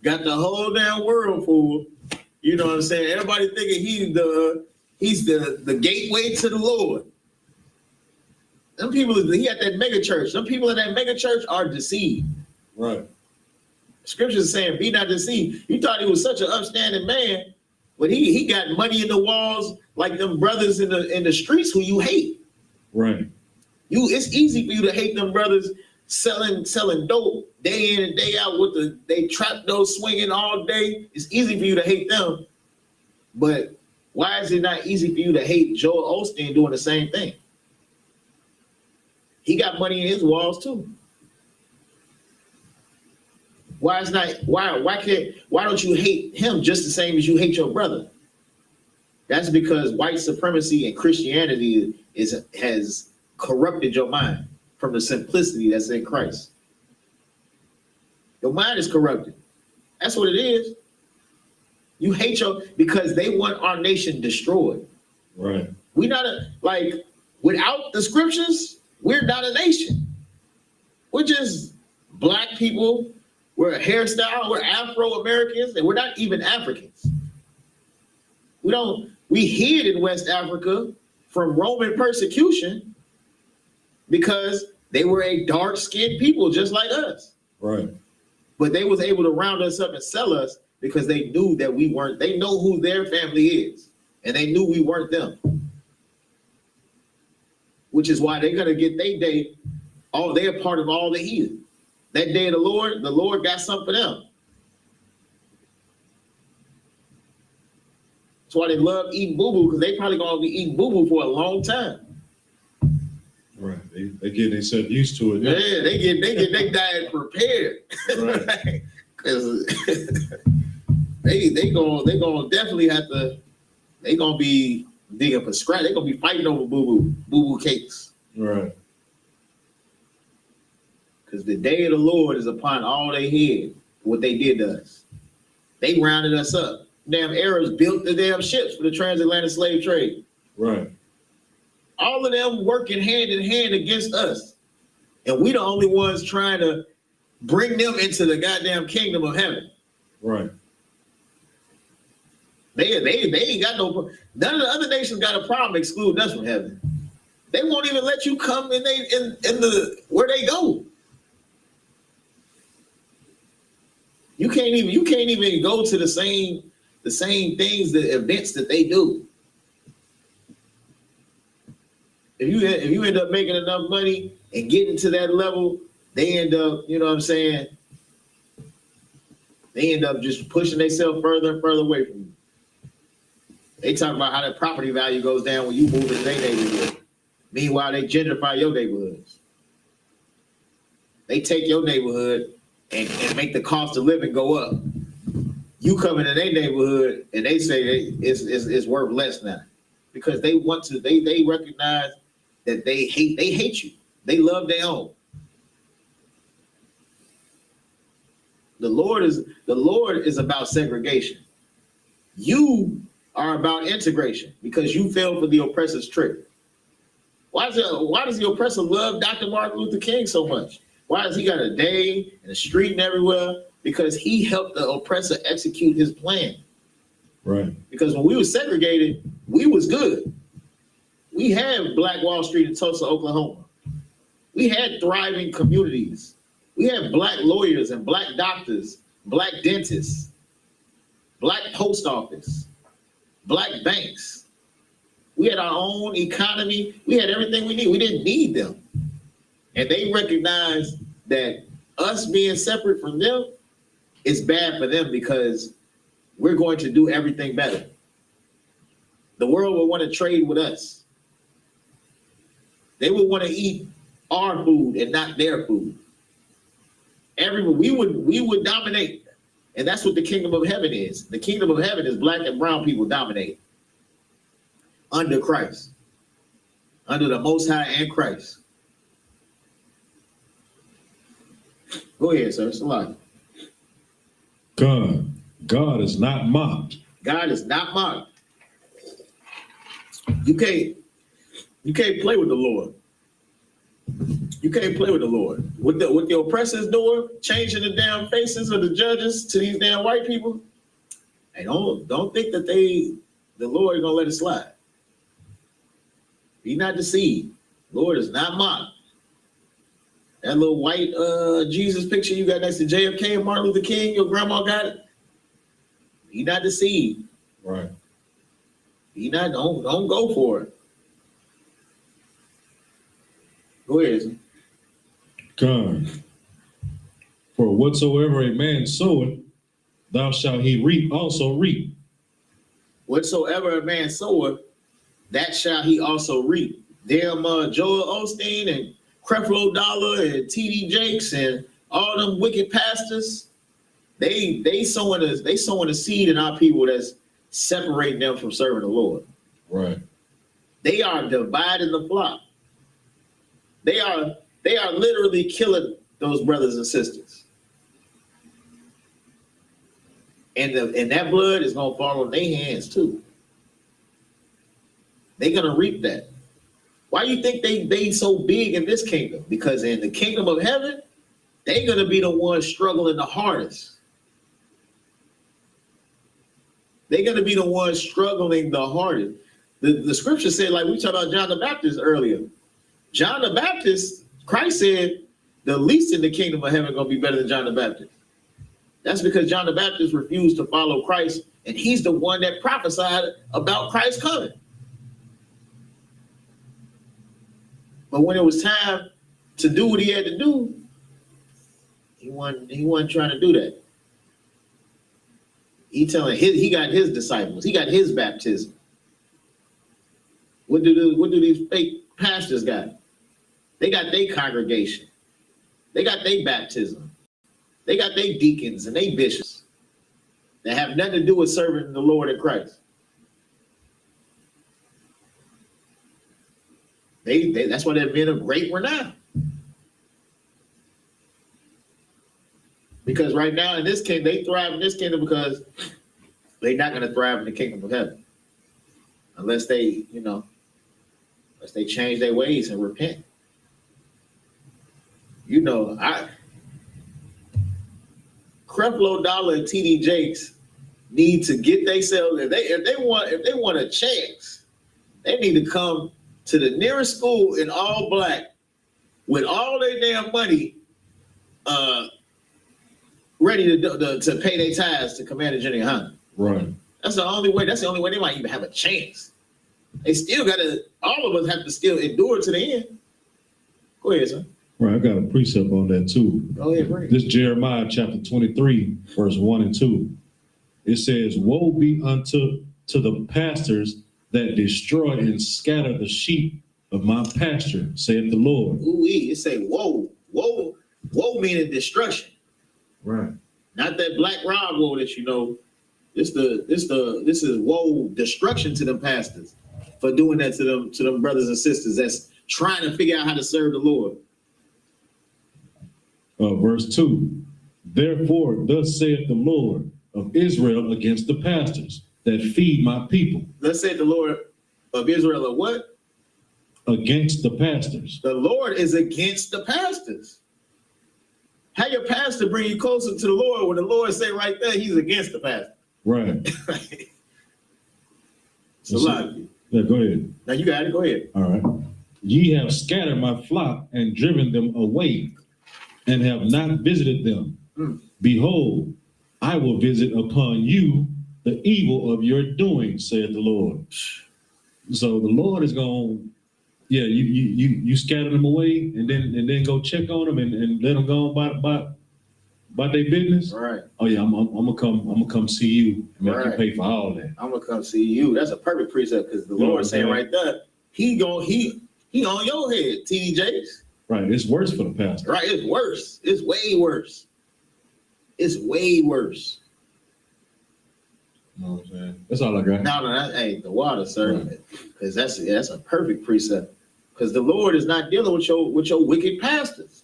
got the whole damn world fooled. You know what I'm saying? Everybody thinking he's the gateway to the Lord. Some people, he at that mega church. Some people in that mega church are deceived. Right. Scripture is saying, be not deceived. You thought he was such an upstanding man, but he got money in the walls like them brothers in the streets who you hate. Right. It's easy for you to hate them brothers selling dope day in and day out with they trap those swinging all day. It's easy for you to hate them, but why is it not easy for you to hate Joel Osteen doing the same thing? He got money in his walls too. Why don't you hate him just the same as you hate your brother? That's because white supremacy and Christianity has corrupted your mind from the simplicity that's in Christ. Your mind is corrupted. That's what it is. You hate because they want our nation destroyed. Right. We not without the scriptures, we're not a nation. We're just black people. We're a hairstyle. We're Afro-Americans, and we're not even Africans. We hid in West Africa from Roman persecution because they were a dark-skinned people just like us. Right. But they was able to round us up and sell us because they knew that we weren't. They know who their family is, and they knew we weren't them. Which is why they're gonna get their day. They're part of all the heathen. That day of the Lord got something for them. That's why they love eating boo-boo, because they probably gonna be eating boo-boo for a long time. Right. They get themselves used to it. Yeah, they get their diet prepared. Right. Because they gonna definitely have to. They gonna be digging for scratch. They gonna be fighting over boo-boo cakes. Right. because the day of the Lord is upon all their head, what they did to us. They rounded us up. Damn Arabs built the damn ships for the transatlantic slave trade. Right. All of them working hand in hand against us. And we the only ones trying to bring them into the goddamn kingdom of heaven. Right. They ain't got no, none of the other nations got a problem excluding us from heaven. They won't even let you come in the where they go. You can't even go to the same things, the events that they do. If you end up making enough money and getting to that level, they end up, you know what I'm saying? They end up just pushing themselves further and further away from you. They talk about how that property value goes down when you move into their neighborhood. Meanwhile, they gentrify your neighborhoods. They take your neighborhood and make the cost of living go up. You come into their neighborhood and they say it's worth less now because they want to. They recognize that they hate you. They love their own. The Lord is about segregation. You are about integration because you fell for the oppressor's trick. Why does the oppressor love Dr. Martin Luther King so much? Why has he got a day and a street and everywhere? Because he helped the oppressor execute his plan. Right. Because when we were segregated, we was good. We had Black Wall Street in Tulsa, Oklahoma. We had thriving communities. We had Black lawyers and Black doctors, Black dentists, Black post office, Black banks. We had our own economy. We had everything we need. We didn't need them. And they recognized that us being separate from them is bad for them because we're going to do everything better. The world will want to trade with us. They would want to eat our food and not their food. We would dominate. And that's what the kingdom of heaven is. The kingdom of heaven is Black and brown people dominate under Christ, under the Most High and Christ. Go ahead, sir. It's a lot. God is not mocked. God is not mocked. You can't play with the Lord. You can't play with the Lord. What the oppressors doing, changing the damn faces of the judges to these damn white people. Hey, don't think that the Lord is gonna let it slide. Be not deceived. Lord is not mocked. That little white Jesus picture you got next to JFK and Martin Luther King, your grandma got it. Be not deceived. Right. Be not, don't go for it. Go ahead, sir. God. For whatsoever a man soweth, thou shalt he reap also reap. Whatsoever a man soweth, that shall he also reap. Damn Joel Osteen and Creflo Dollar and T.D. Jakes and all them wicked pastors, they sowing a seed in our people that's separating them from serving the Lord. Right. They are dividing the flock. They are literally killing those brothers and sisters. And that blood is gonna fall on their hands too. They're gonna reap that. Why do you think they so big in this kingdom? Because in the kingdom of heaven, they're gonna be the ones struggling the hardest. They're gonna be the ones struggling the hardest. The scripture said, like we talked about John the Baptist earlier. John the Baptist, Christ said, the least in the kingdom of heaven gonna be better than John the Baptist. That's because John the Baptist refused to follow Christ, and he's the one that prophesied about Christ coming. But when it was time to do what he had to do, he wasn't trying to do that. He got his disciples, he got his baptism. What do these fake pastors got? They got their congregation. They got their baptism. They got their deacons and their bishops that have nothing to do with serving the Lord in Christ. That's why they're men of great renown. Because right now in this kingdom, they thrive in this kingdom because they're not going to thrive in the kingdom of heaven unless they, unless they change their ways and repent. Creflo Dollar and TD Jakes need to get themselves, if they want a chance, they need to come to the nearest school in all black with all their damn money ready to pay their tithes to Commander Jenny Yohanan. Right. That's the only way. That's the only way they might even have a chance. They still all of us have to still endure to the end. Go ahead, son. Right, I got a precept on that too. Go ahead, bring it. This Jeremiah chapter 23, verse 1 and 2. It says, woe be unto the pastors that destroy and scatter the sheep of my pasture, saith the Lord. Ooh-wee, it say woe. Woe meaning destruction. Right. Not that Black Rob woe that you know. This is woe, destruction to them pastors for doing that to them brothers and sisters that's trying to figure out how to serve the Lord. Verse 2. Therefore, thus saith the Lord of Israel against the pastors that feed my people. Thus saith the Lord of Israel of what? Against the pastors. The Lord is against the pastors. How your pastor bring you closer to the Lord when the Lord say right there he's against the pastor? Right. It's a lot of you. Yeah, go ahead. Now you got it. Go ahead. All right. Ye have scattered my flock and driven them away, and have not visited them. Behold, I will visit upon you the evil of your doing, saith the Lord. So the Lord is going, you scatter them away, and then go check on them and let them go on about their business. All right. Oh yeah, I'm gonna come see you and make you pay for all that. I'm gonna come see you. That's a perfect precept because the Lord saying right there, he on your head, TD Jakes. Right, it's worse for the pastor. Right, it's worse. It's way worse. It's way worse. You know what I'm saying? That's all I got. No, that ain't the water, sir. Because that's a perfect precept. Because the Lord is not dealing with your wicked pastors.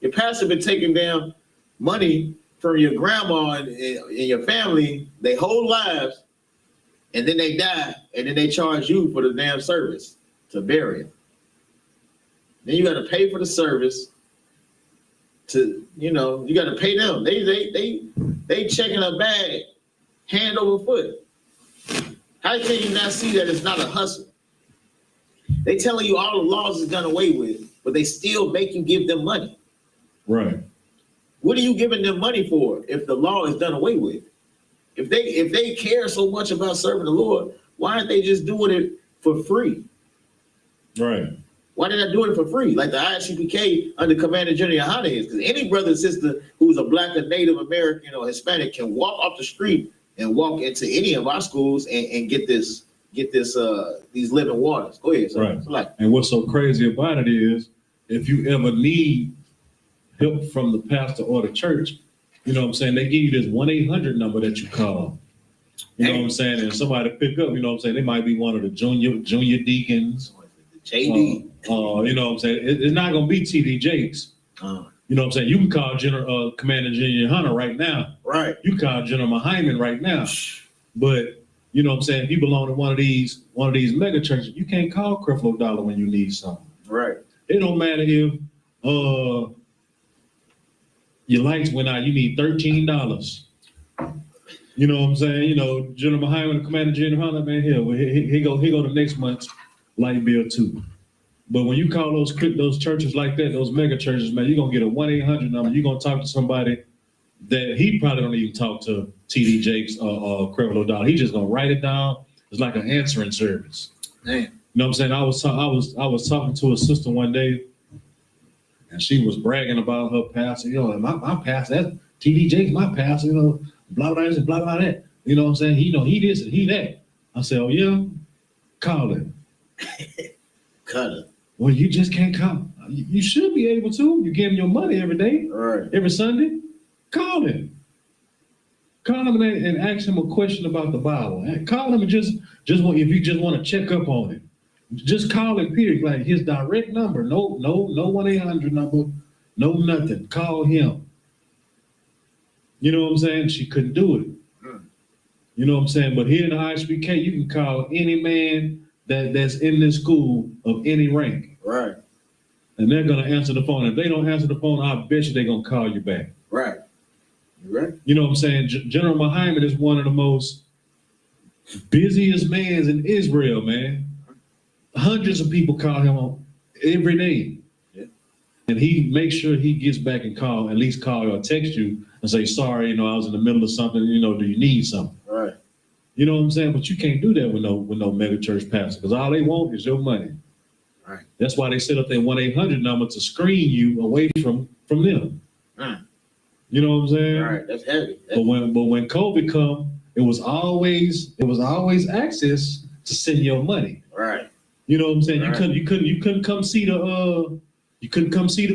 Your pastor been taking down money from your grandma and your family their whole lives, and then they die, and then they charge you for the damn service to bury them. Then you got to pay for the service. You got to pay them. They checking a bag, hand over foot. How can you not see that it's not a hustle? They telling you all the laws is done away with, but they still make you give them money. Right. What are you giving them money for if the law is done away with? If they care so much about serving the Lord, why aren't they just doing it for free? Right. Why did I do it for free? Like the I.S.U.P.K under Commander Jenny Yohanan is. Because any brother and sister who's a Black or Native American or Hispanic can walk off the street and walk into any of our schools and get these living waters. Go ahead. Right. And what's so crazy about it is, if you ever need help from the pastor or the church, you know what I'm saying, they give you this 1-800 number that you call. You know what I'm saying? And somebody pick up, you know what I'm saying, they might be one of the junior deacons. JD. You know what I'm saying? It's not going to be TD Jakes. You know what I'm saying? You can call Commander Jenny Yohanan right now. Right. You can call General Hyman right now. But you know what I'm saying? If you belong to one of these mega churches, you can't call Creflo Dollar when you need something. Right. It don't matter if your lights went out, you need $13. You know what I'm saying? You know, General Hyman, Commander Jenny Yohanan, man, he go the next month's light bill too. But when you call those churches like that, those mega churches, man, you're gonna get a 1-800 number. You're gonna talk to somebody that he probably don't even talk to TD Jakes or Creflo Dollar. He just gonna write it down. It's like an answering service. Man. You know what I'm saying? I was talking to a sister one day, and she was bragging about her pastor. You know, my pastor, that's TD Jakes, my pastor. You know, blah blah this and blah blah that. You know what I'm saying? He this and he that. I said, oh yeah, call him. Cut it. Well, you just can't call. You should be able to. You give him your money every day, right? Every Sunday. Call him. Call him and ask him a question about the Bible. Call him and just if you just want to check up on him, just call him. Period. Like his direct number. No 1-800 number. No nothing. Call him. You know what I'm saying? She couldn't do it. You know what I'm saying? But here in the I.S.U.P.K, you can call any man that's in this school of any rank. Right. And they're gonna answer the phone. If they don't answer the phone, I bet you they're gonna call you back. Right. Right. You know what I'm saying? General Muhammad is one of the most busiest men in Israel, man. Hundreds of people call him every day. Yeah. And he makes sure he gets back and at least call or text you and say, sorry, you know, I was in the middle of something, you know, do you need something? Right. You know what I'm saying? But you can't do that with no mega church pastor, because all they want is your money. Right. That's why they set up their 1-800 number to screen you away from them. You know what I'm saying? Right. That's heavy. But when COVID come, it was always access to send your money. Right. You know what I'm saying? Right. You couldn't come see the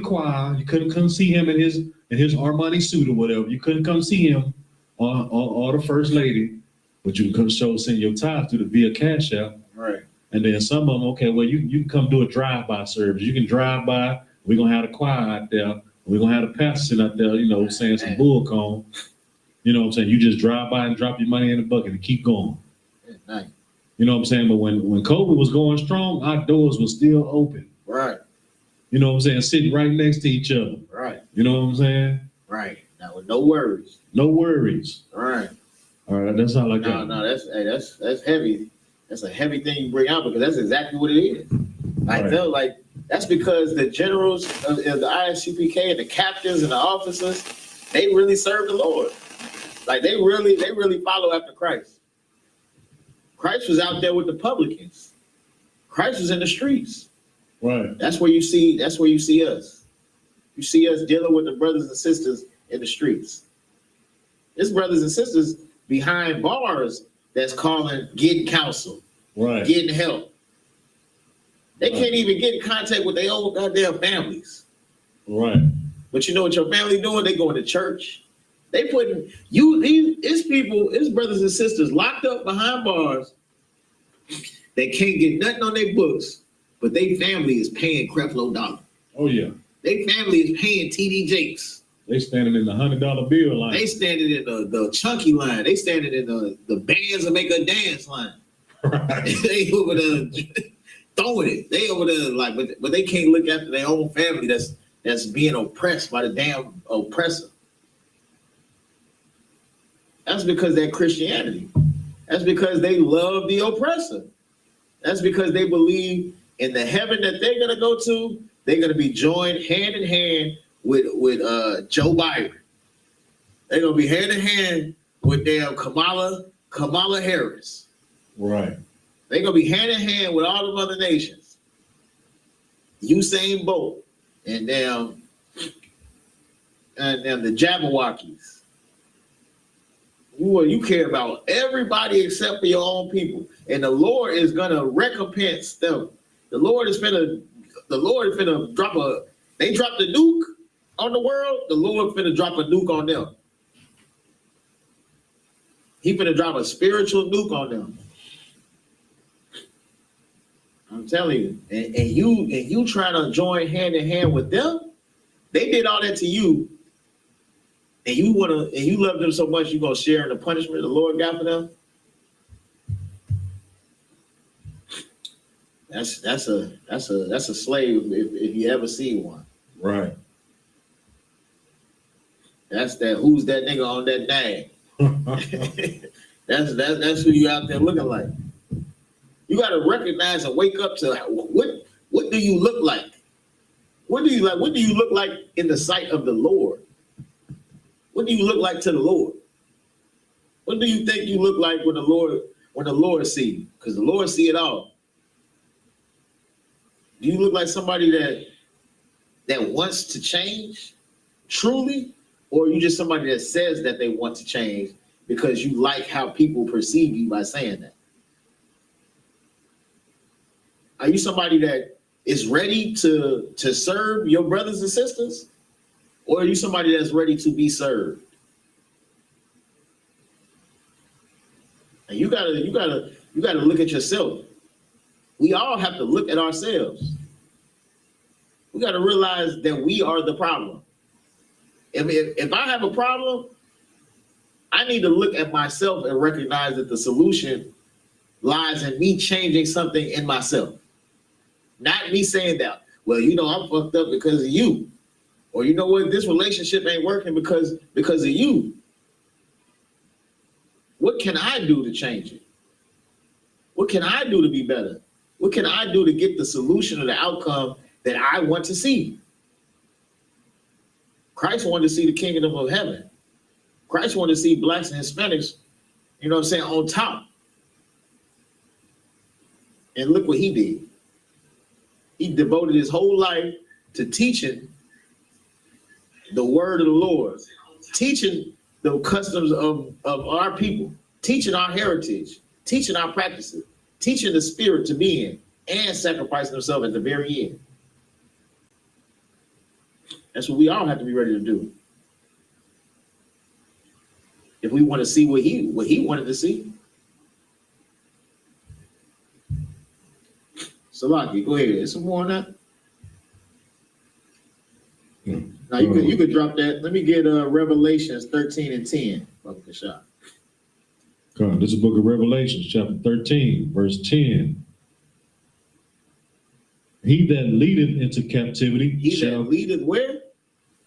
choir. You couldn't come see him in his Armani suit or whatever. You couldn't come see him or the first lady, but you could send your tithe through the via Cash App. Right. And then some of them, okay, well, you can come do a drive-by service. You can drive by. We're going to have the choir out there. We're going to have the pastor sitting out there, you know, saying some bull cone. You know what I'm saying? You just drive by and drop your money in the bucket and keep going. Nice. You know what I'm saying? But when COVID was going strong, our doors were still open. Right. You know what I'm saying? Sitting right next to each other. Right. You know what I'm saying? Right. Now with no worries. No worries. Right. All right, that's all I got. No, that's heavy. That's a heavy thing you bring out, because that's exactly what it is. I felt like that's because the generals of the I.S.U.P.K and the captains and the officers, they really serve the Lord. Like they really follow after Christ. Christ was out there with the publicans. Christ was in the streets. Right. That's where you see us. You see us dealing with the brothers and sisters in the streets. There's brothers and sisters behind bars that's calling, getting counsel, getting help. They can't even get in contact with their own goddamn families. Right. But you know what your family doing? They going to church. They putting it's brothers and sisters locked up behind bars. They can't get nothing on their books, but their family is paying Creflo Dollar. Oh yeah. Their family is paying TD Jakes. They standing in the $100 bill line. They standing in the chunky line. They standing in the bands that make a dance line. Right. They over there throwing it. They over there but they can't look after their own family that's being oppressed by the damn oppressor. That's because they're Christianity. That's because they love the oppressor. That's because they believe in the heaven that they're gonna go to. They're gonna be joined hand in hand with Joe Biden. They're gonna be hand in hand with damn Kamala Harris. Right. They're gonna be hand in hand with all the other nations. Usain Bolt and them the Jabberwockies. You care about everybody except for your own people, and the Lord is gonna recompense them. The Lord is finna drop they dropped the nuke on the world. The Lord finna drop a nuke on them. He finna drop a spiritual nuke on them. I'm telling you, and you trying to join hand in hand with them. They did all that to you, and you love them so much you gonna share in the punishment the Lord got for them. That's a slave if you ever see one. Right. That's that. Who's that nigga on that nag? That's who you out there looking like. You got to recognize and wake up to what do you look like? What do you look like in the sight of the Lord? What do you look like to the Lord? What do you think you look like when the Lord see you? Because the Lord see it all. Do you look like somebody that wants to change truly, or are you just somebody that says that they want to change because you like how people perceive you by saying that? Are you somebody that is ready to serve your brothers and sisters, or are you somebody that's ready to be served? And you gotta look at yourself. We all have to look at ourselves. We got to realize that we are the problem. If I have a problem, I need to look at myself and recognize that the solution lies in me changing something in myself. Not me saying that, well, you know, I'm fucked up because of you. Or you know what, this relationship ain't working because of you. What can I do to change it? What can I do to be better? What can I do to get the solution or the outcome that I want to see? Christ wanted to see the kingdom of heaven. Christ wanted to see blacks and Hispanics, you know what I'm saying, on top. And look what he did. He devoted his whole life to teaching the word of the Lord, teaching the customs of our people, teaching our heritage, teaching our practices, teaching the spirit to be in, and sacrificing himself at the very end. That's what we all have to be ready to do. If we want to see what he wanted to see. Salaki, go ahead. There's some more on that. Now you could drop that. Let me get Revelations 13 and 10. Fuck the shot. God, this is the book of Revelations, chapter 13, verse 10. He that leadeth into captivity that leadeth where?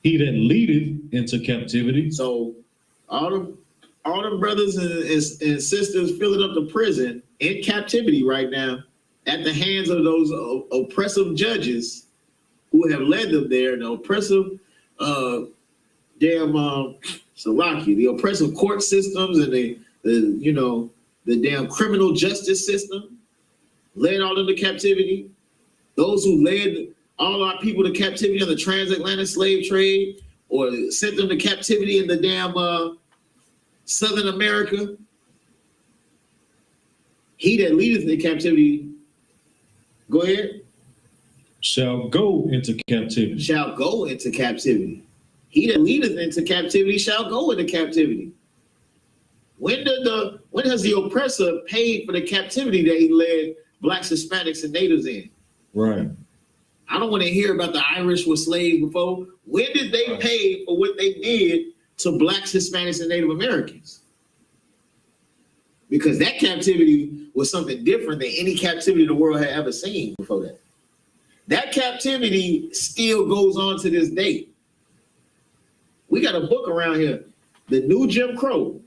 He that leadeth into captivity. So all them brothers and sisters filling up the prison in captivity right now at the hands of those oppressive judges who have led them there, the oppressive Salaki, the oppressive court systems and the damn criminal justice system led all of them to captivity. Those who led all our people to captivity on the transatlantic slave trade or sent them to captivity in the damn Southern America. He that leadeth into captivity, go ahead. Shall go into captivity. Shall go into captivity. He that leadeth into captivity shall go into captivity. When has the oppressor paid for the captivity that he led blacks, Hispanics, and natives in? Right. I don't want to hear about the Irish were slaves before. When did they pay for what they did to blacks, Hispanics, and Native Americans? Because that captivity was something different than any captivity the world had ever seen before that. That captivity still goes on to this day. We got a book around here, The New Jim Crow.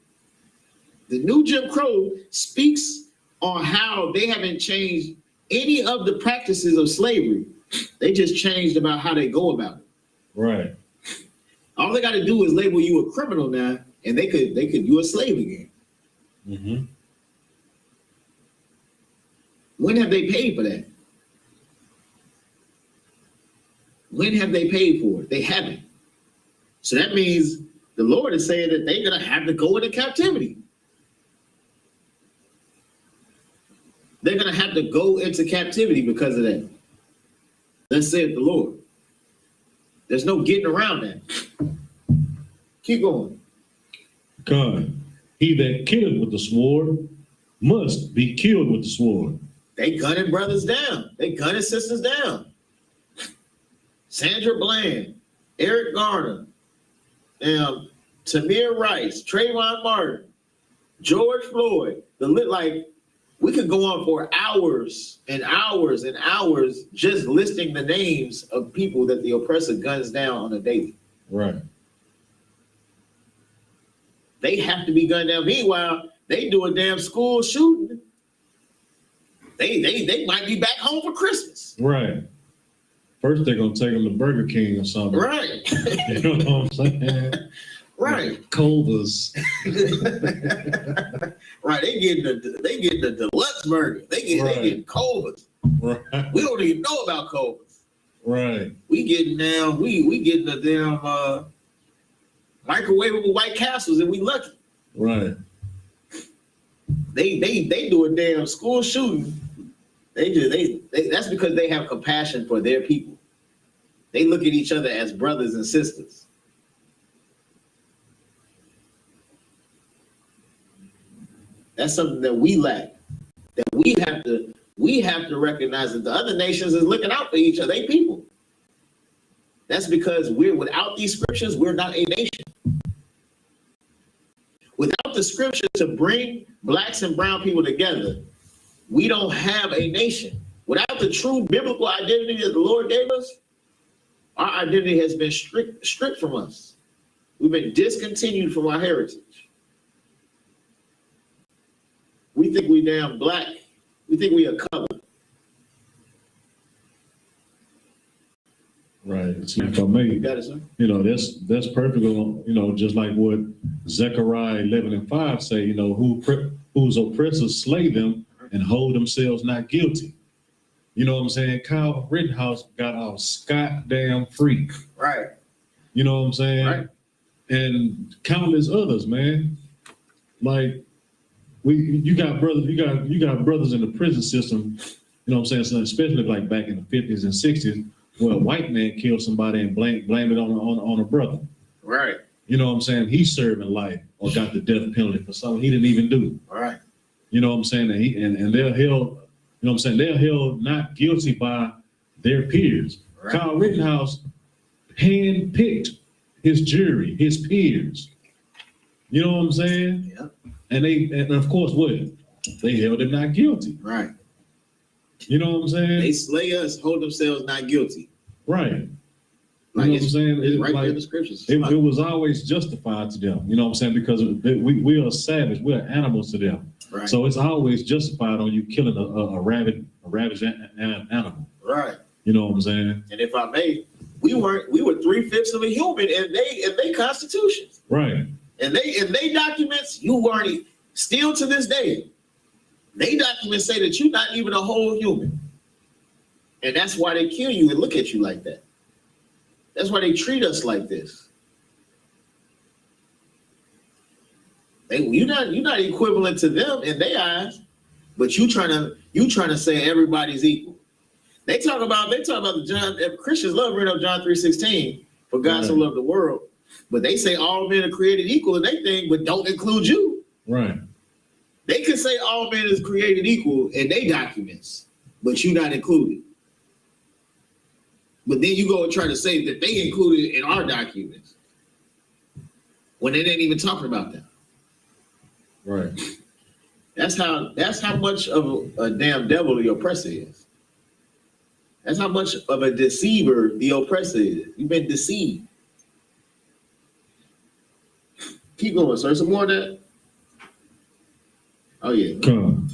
The New Jim Crow speaks on how they haven't changed any of the practices of slavery. They just changed about how they go about it. Right. All they got to do is label you a criminal now, and they could you a slave again. Mm-hmm. When have they paid for that? When have they paid for it? They haven't. So that means the Lord is saying that they're going to have to go into captivity. They're going to have to go into captivity because of that. Thus saith the Lord. There's no getting around that. Keep going. God, he that killeth with the sword must be killed with the sword. They gunning brothers down. They gunning sisters down. Sandra Bland, Eric Garner, Tamir Rice, Trayvon Martin, George Floyd. We could go on for hours and hours and hours just listing the names of people that the oppressor guns down on a daily. Right. They have to be gunned down. Meanwhile, they do a damn school shooting. They might be back home for Christmas. Right. First, they're gonna take them to Burger King or something. Right. You know what I'm saying? Right. Culver's. Right. They getting the deluxe burger. They getting Culver's. Right. We don't even know about Culver's. Right. We getting down. We getting the damn microwavable White Castles, and we lucky. Right. They do a damn school shooting. That's because they have compassion for their people. They look at each other as brothers and sisters. That's something that we lack. That we have to recognize that the other nations is looking out for each other. They people. That's because without these scriptures, we're not a nation. Without the scripture to bring blacks and brown people together, we don't have a nation. Without the true biblical identity that the Lord gave us, our identity has been stripped from us. We've been discontinued from our heritage. We think we damn black. We think we a color. Right. See, for me, You got it, sir? you know, that's perfect. You know, just like what Zechariah 11:5 say. You know, whose oppressors slay them and hold themselves not guilty. You know what I'm saying? Kyle Rittenhouse got off scot-damn free. Right. You know what I'm saying? Right. And countless others, man. Like you got brothers in the prison system. You know what I'm saying? So especially like back in the 50s and 60s, where a white man killed somebody and blamed it on a brother. Right. You know what I'm saying? He's serving life or got the death penalty for something he didn't even do. All right. You know what I'm saying? And they're held. You know what I'm saying? They're held not guilty by their peers. Right. Kyle Rittenhouse handpicked his jury, his peers. You know what I'm saying? Yeah. And of course, what? They held him not guilty. Right. You know what I'm saying? They slay us, hold themselves not guilty. Right. You Like know what I'm saying? It's It, right like, there in the scriptures. it was always justified to them. You know what I'm saying? Because we are savage. We're animals to them. Right. So it's always justified on you killing a ravaged animal. Right. You know what I'm saying? And if I may, we were 3/5 of a human in they constitutions. Right. And they documents, you weren't still to this day. They documents say that you're not even a whole human. And that's why they kill you and look at you like that. That's why they treat us like this. You're not equivalent to them in their eyes, but you trying to say everybody's equal. They talk about the John. Christians love reading up John 3:16, for God so loved the world, but they say all men are created equal in their thing, but don't include you. Right. They can say all men is created equal in their documents, but you're not included. But then you go and try to say that they included in our documents when they ain't even talking about them. Right. That's how much of a damn devil the oppressor is. That's how much of a deceiver the oppressor is. You've been deceived. Keep going, sir. Some more of that? Oh, yeah. Come.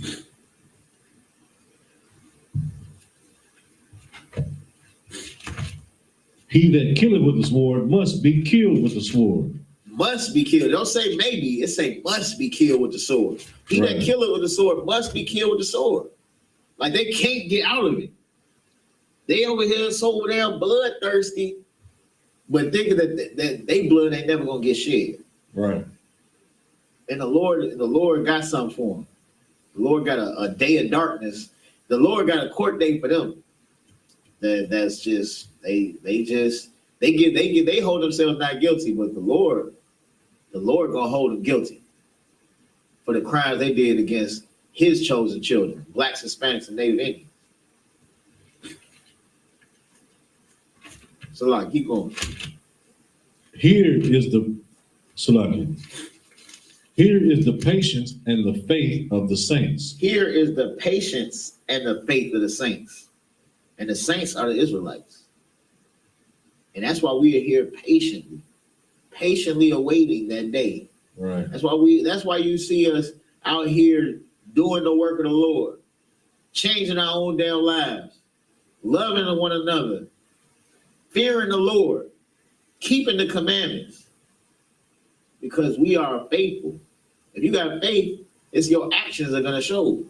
He that killeth with the sword must be killed with the sword. Must be killed. Don't say maybe. It say must be killed with the sword. He Right. that killeth with the sword must be killed with the sword. Like they can't get out of it. They over here so damn bloodthirsty, but thinking that they blood ain't never gonna get shed. Right. And the Lord got something for them. The Lord got a day of darkness. The Lord got a court date for them. That's just they hold themselves not guilty, but the Lord gonna hold them guilty for the crimes they did against his chosen children, blacks, Hispanics, and Native Indians. So like, keep going. Here is the patience and the faith of the saints. Here is the patience and the faith of the saints. And the saints are the Israelites. And that's why we are here patiently awaiting that day. Right. That's why you see us out here doing the work of the Lord, changing our own damn lives, loving one another, fearing the Lord, keeping the commandments, because we are faithful. If you got faith, it's your actions are gonna show.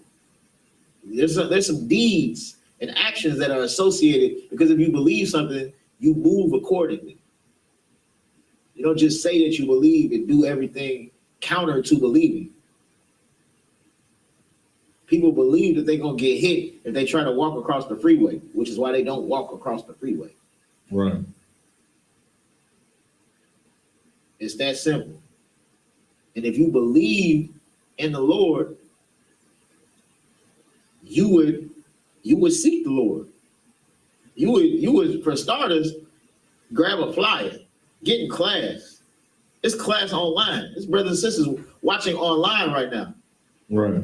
There's some deeds and actions that are associated, because if you believe something, you move accordingly. You don't just say that you believe and do everything counter to believing. People believe that they're gonna get hit if they try to walk across the freeway, which is why they don't walk across the freeway. Right. It's that simple. And if you believe in the Lord, you would seek the Lord. You would, for starters, grab a flyer, get in class, It's class online. It's brothers and sisters watching online right now. Right.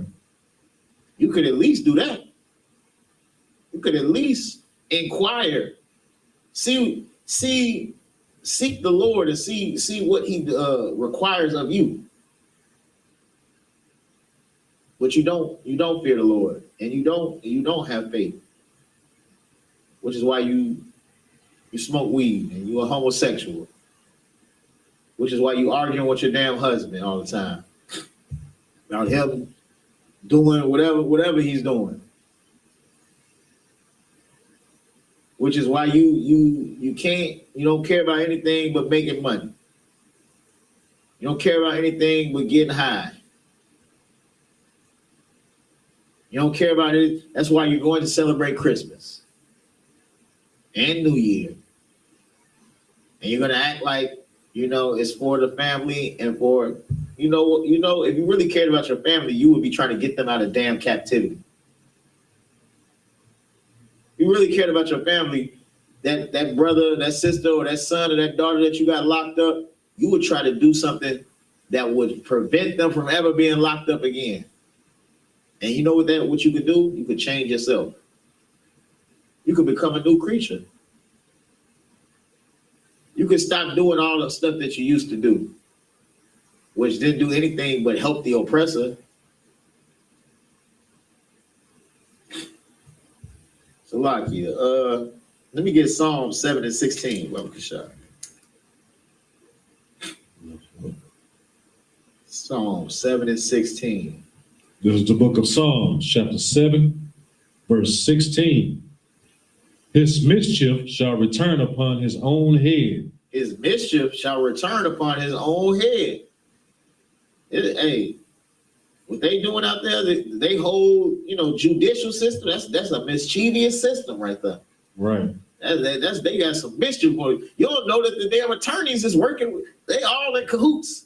You could at least do that. You could at least inquire, seek the Lord and see what He requires of you. But you don't fear the Lord, and you don't have faith, which is why you smoke weed and you're a homosexual, which is why you arguing with your damn husband all the time about him doing whatever he's doing. Which is why you don't care about anything but making money. You don't care about anything but getting high. You don't care about it. That's why you're going to celebrate Christmas and New Year. And you're going to act like, it's for the family and for, if you really cared about your family, you would be trying to get them out of damn captivity. If you really cared about your family, that brother, that sister, or that son, or that daughter that you got locked up, you would try to do something that would prevent them from ever being locked up again. And you know what you could do? You could change yourself. You could become a new creature. You could stop doing all the stuff that you used to do, which didn't do anything but help the oppressor. Salakia. Let me get Psalm 7 and 16. Psalm 7 and 16. This is the book of Psalms, chapter 7, verse 16. His mischief shall return upon his own head. His mischief shall return upon his own head. Hey, what they doing out there, they hold, judicial system. That's a mischievous system right there. Right. They got some mischief for you. You don't know that the damn attorneys is working. They all in cahoots.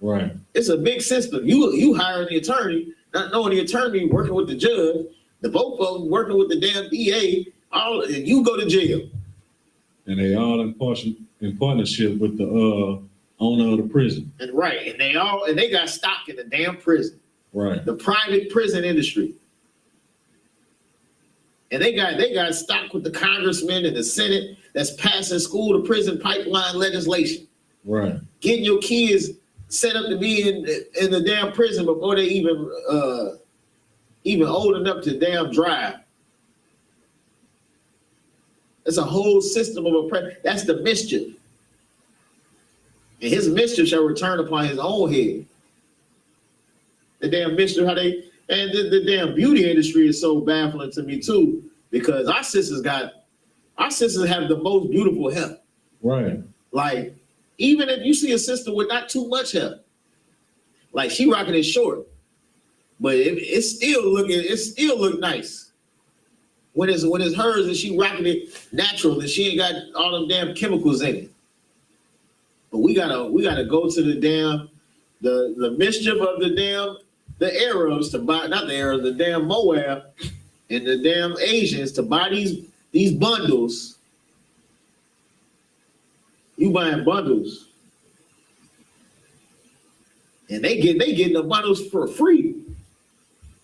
Right. It's a big system. You hire the attorney, not knowing the attorney working with the judge, the both of them working with the damn DA, and you go to jail. And they all in partnership with the owner of the prison. And right, and they got stock in the damn prison. Right. The private prison industry. And they got stock with the congressman and the Senate that's passing school to prison pipeline legislation. Right. Getting your kids set up to be in the damn prison before they even old enough to damn drive. It's a whole system of oppression. That's the mischief. And his mischief shall return upon his own head. The damn mischief, the damn beauty industry is so baffling to me too, because our sisters have the most beautiful hair. Right. Like, even if you see a sister with not too much hair, like she rocking it short, but it still look nice. When it's hers and she rocking it natural and she ain't got all them damn chemicals in it. But we gotta go to the mischief of the Arabs to buy, not the Arabs, the damn Moab and the damn Asians to buy these bundles. You buying bundles. And they getting the bundles for free.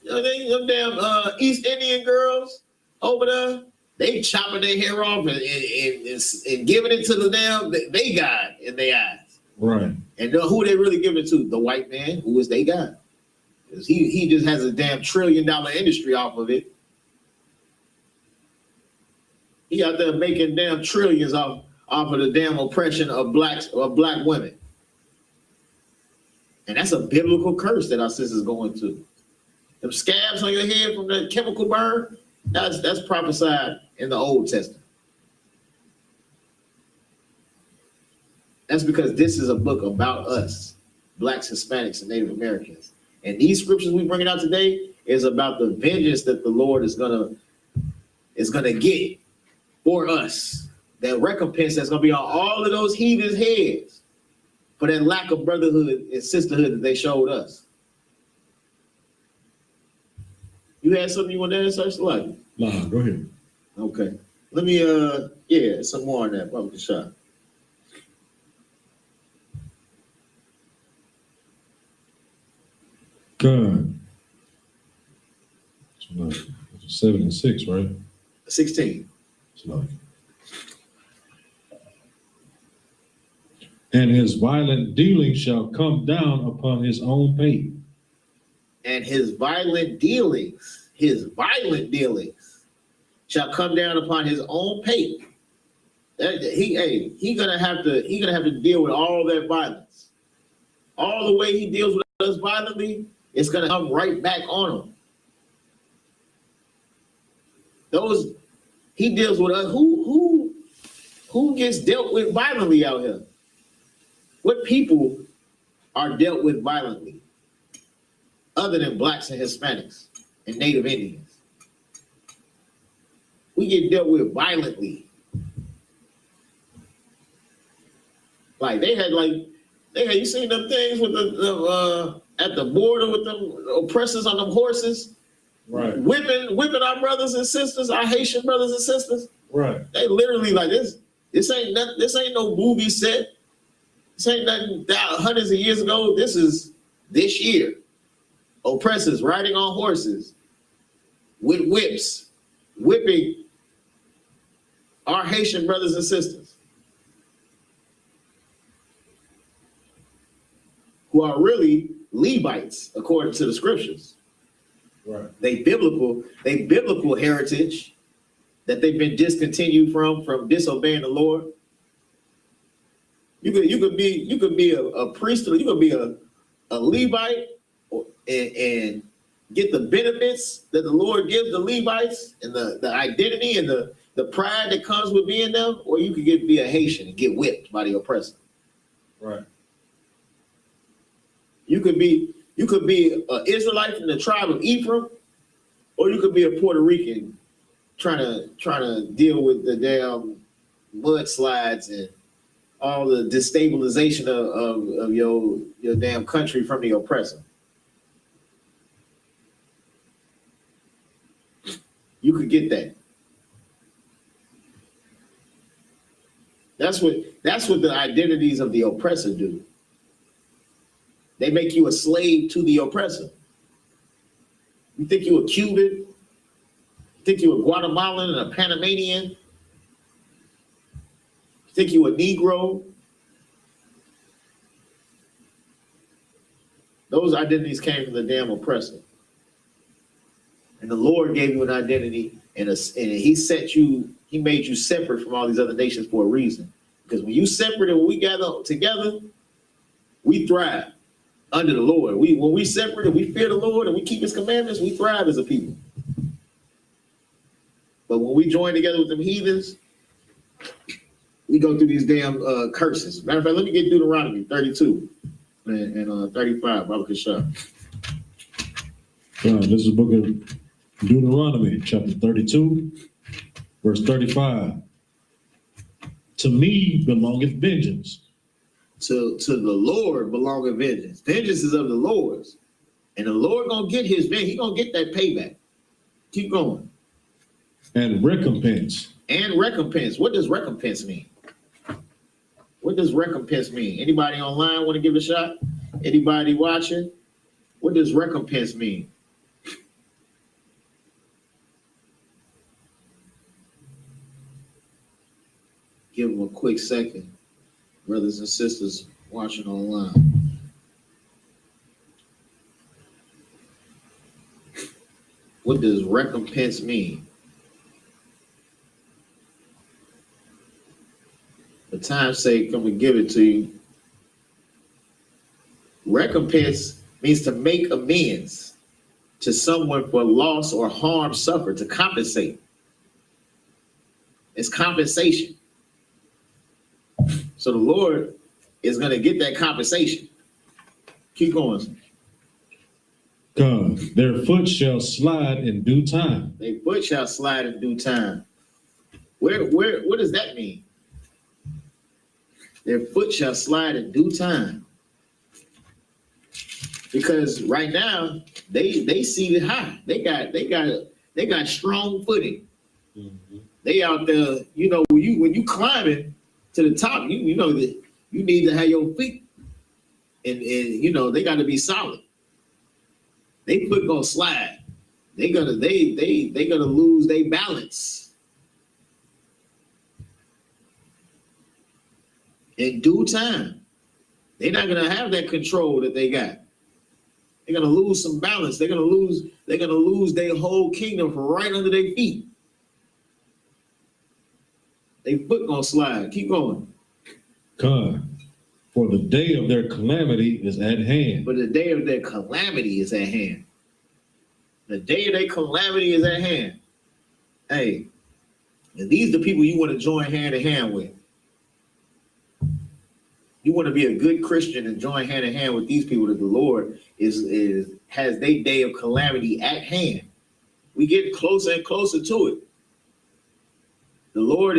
Them damn East Indian girls over there, they chopping their hair off and giving it to the damn they God in their eyes. Right. And who they really giving it to? The white man, who is they God. Because he just has a damn $1 trillion industry off of it. He out there making damn trillions off of the damn oppression of black women. And that's a biblical curse that our sisters going through. Them scabs on your head from the chemical burn, that's prophesied in the Old Testament. That's because this is a book about us, Blacks, Hispanics, and Native Americans. And these scriptures we bringing out today is about the vengeance that the Lord is gonna get for us. That recompense that's gonna be on all of those heathens' heads for that lack of brotherhood and sisterhood that they showed us. You had something you want to answer, Sluggy? Nah, go ahead. Okay. Let me some more on that public shot. God. It's like 7 and 6, right? 16. It's like. And his violent dealing shall come down upon his own pay. And his violent dealings shall come down upon his own pay. He gonna have to deal with all that violence. All the way he deals with us violently, it's gonna come right back on him. He deals with us. Who gets dealt with violently out here? What people are dealt with violently, other than blacks and Hispanics and Native Indians? We get dealt with violently. Like they had you seen them things with the at the border with them oppressors on them horses, right? Whipping our brothers and sisters, our Haitian brothers and sisters. Right. They literally like this. This ain't no movie set. This ain't nothing hundreds of years ago. This is this year. Oppressors riding on horses with whips, whipping our Haitian brothers and sisters, who are really Levites, according to the scriptures. Right. They biblical heritage that they've been discontinued from disobeying the Lord. You could be a priest, or you could be a Levite and get the benefits that the Lord gives the Levites and the identity and the pride that comes with being them, or you could be a Haitian and get whipped by the oppressor. Right. You could be an Israelite from the tribe of Ephraim, or you could be a Puerto Rican trying to deal with the damn mudslides and all the destabilization of your damn country from the oppressor. You could get that. That's what the identities of the oppressor do. They make you a slave to the oppressor. You think you're a Cuban? You think you're a Guatemalan and a Panamanian? You think you're a Negro? Those identities came from the damn oppressor. And the Lord gave you an identity, and he made you separate from all these other nations for a reason. Because when you separate and when we gather together, we thrive under the Lord. When we separate and we fear the Lord and we keep his commandments, we thrive as a people. But when we join together with them heathens, we go through these damn curses. Matter of fact, let me get Deuteronomy 32 and 35. Baba Kashab. This is the book of Deuteronomy, chapter 32, verse 35. To me belongeth vengeance. To the Lord belongeth vengeance. Vengeance is of the Lord's. And the Lord gonna get his vengeance. He gonna get that payback. Keep going. And recompense. And recompense. What does recompense mean? What does recompense mean? Anybody online want to give it a shot? Anybody watching? What does recompense mean? Give them a quick second, brothers and sisters watching online. What does recompense mean? For time's sake, I'm going to give it to you. Recompense means to make amends to someone for loss or harm suffered, to compensate. It's compensation. So the Lord is going to get that compensation. Keep going. God, their foot shall slide in due time. Their foot shall slide in due time. What does that mean? Their foot shall slide in due time. Because right now they seated high. They got strong footing. Mm-hmm. They out there, when you climbing to the top, you know that you need to have your feet and they got to be solid. They foot gonna slide. They gonna lose their balance. In due time. They're not gonna have that control that they got. They're gonna lose some balance. They're gonna lose their whole kingdom from right under their feet. They foot gonna slide. Keep going. God, for the day of their calamity is at hand. But the day of their calamity is at hand. The day of their calamity is at hand. Hey, and these are the people you want to join hand in hand with. You want to be a good Christian and join hand in hand with these people that the Lord has their day of calamity at hand. We get closer and closer to it. The Lord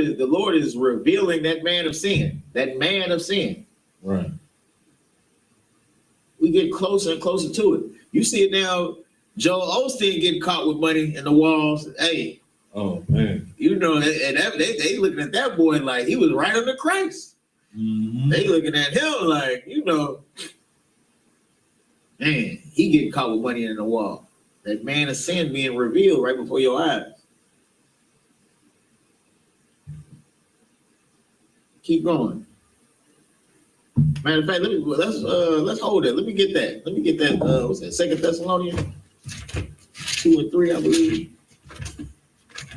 is revealing that man of sin. That man of sin. Right. We get closer and closer to it. You see it now. Joel Osteen getting caught with money in the walls. Hey. Oh man. You know, and they looking at that boy like he was right under Christ. Mm-hmm. They looking at him like, you know, man, he getting caught with money in the wall. That man of sin being revealed right before your eyes. Keep going. Matter of fact, let's hold it. Let me get that. What's that? 2 Thessalonians 2 and 3, I believe.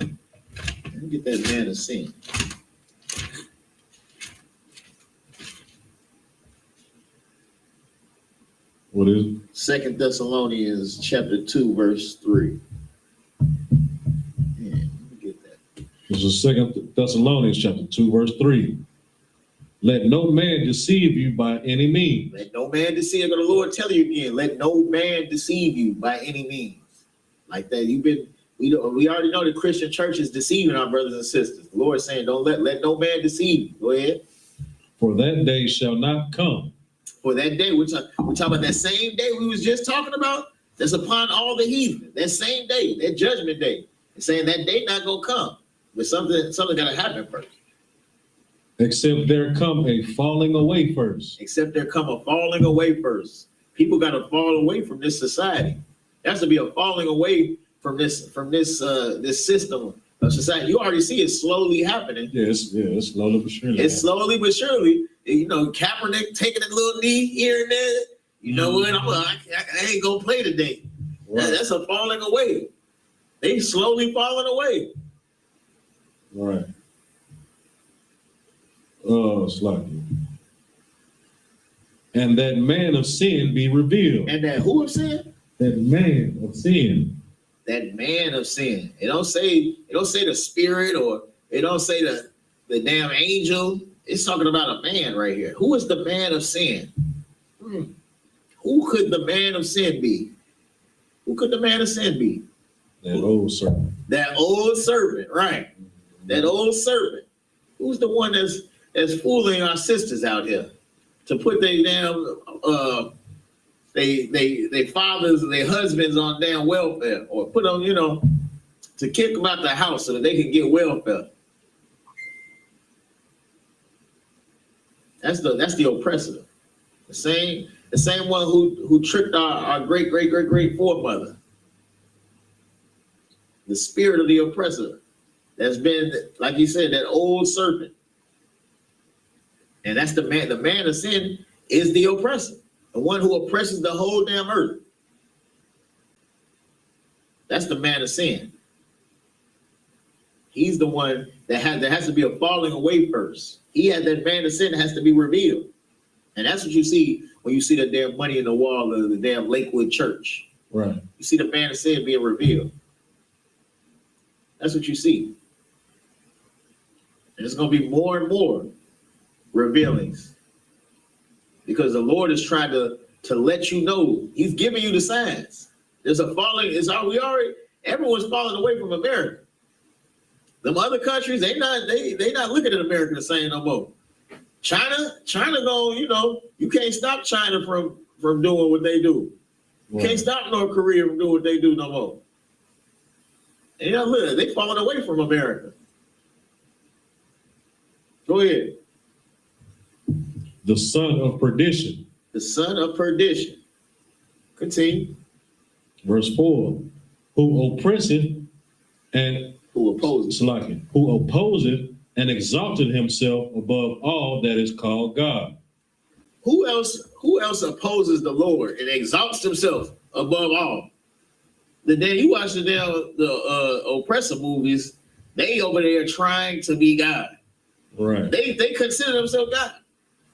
Let me get that man of sin. What is it? 2 Thessalonians chapter 2, verse 3. Yeah, let me get that. This is 2 Thessalonians chapter 2, verse 3. Let no man deceive you by any means. Let no man deceive you. The Lord tell you again. Let no man deceive you by any means. Like that, we already know the Christian church is deceiving our brothers and sisters. The Lord is saying, don't let no man deceive you. Go ahead. For that day shall not come. For that day, we're talking about that same day we was just talking about. That's upon all the heathen. That same day, that judgment day. It's saying that day not gonna come, but something gotta happen first. Except there come a falling away first. Except there come a falling away first. People got to fall away from this society. There has to be a falling away from this system of society. You already see it slowly happening. Yes, it's slowly but surely. It's slowly but surely. You know, Kaepernick taking a little knee here and there. You know what? I ain't gonna play today. Right. That's a falling away. They slowly falling away. Right. Slightly. And that man of sin be revealed. And that who of sin? That man of sin. That man of sin. It don't say the spirit, or it don't say the damn angel. It's talking about a man right here. Who is the man of sin? Who could the man of sin be? Who could the man of sin be? That old serpent. That old serpent, right? That old serpent. Who's the one that's fooling our sisters out here to put their damn they fathers and their husbands on damn welfare, or put them, you know, to kick them out the house so that they can get welfare. That's the oppressor. The same one who tricked our great forefather. The spirit of the oppressor that's been, like you said, that old serpent. And that's the man. The man of sin is the oppressor, the one who oppresses the whole damn earth. That's the man of sin. He's the one that has to be a falling away first. He had that man of sin that has to be revealed. And that's what you see when you see the damn money in the wall of the damn Lakewood church. Right. You see the man of sin being revealed. That's what you see. And it's going to be more and more revealings, because the Lord is trying to let you know. He's giving you the signs. There's a falling. Everyone's falling away from America. Them other countries, they not looking at America the same no more. China go, you know, you can't stop China from doing what they do. You can't stop North Korea from doing what they do no more. And look, they falling away from America. Go ahead. The son of perdition. The son of perdition. Continue. Verse 4, who oppresseth and Who opposes? who opposeth and exalted himself above all that is called God. Who else opposes the Lord and exalts himself above all? The day you watch the oppressor movies, they over there trying to be God. Right. They consider themselves God.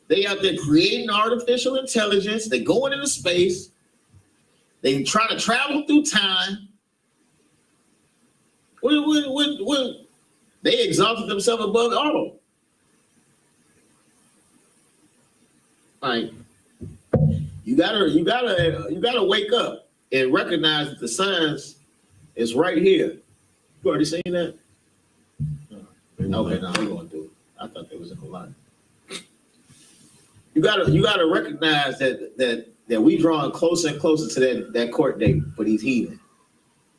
They out there creating artificial intelligence. They going into space. They try to travel through time. When they exalted themselves above all. Like, you gotta wake up and recognize that the signs is right here. You already seen that? Okay, no, we're going through it. I thought there was in the line. You gotta recognize that we drawing closer and closer to that court date for these heathen.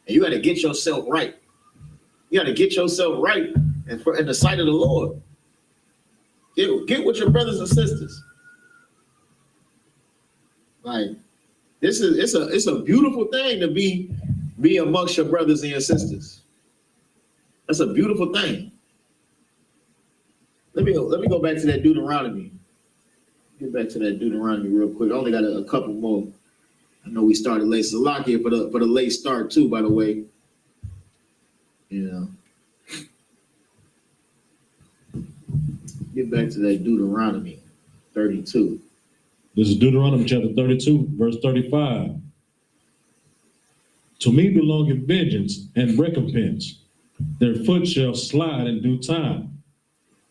And you gotta get yourself right. You gotta get yourself right in the sight of the Lord. Get with your brothers and sisters. Like, it's a beautiful thing to be amongst your brothers and your sisters. That's a beautiful thing. Let me go back to that Deuteronomy. Get back to that Deuteronomy real quick. I only got a couple more. I know we started late. Salakia for the late start too, by the way. You know. Get back to that Deuteronomy 32. This is Deuteronomy chapter 32, verse 35. To me belongeth vengeance and recompense. Their foot shall slide in due time.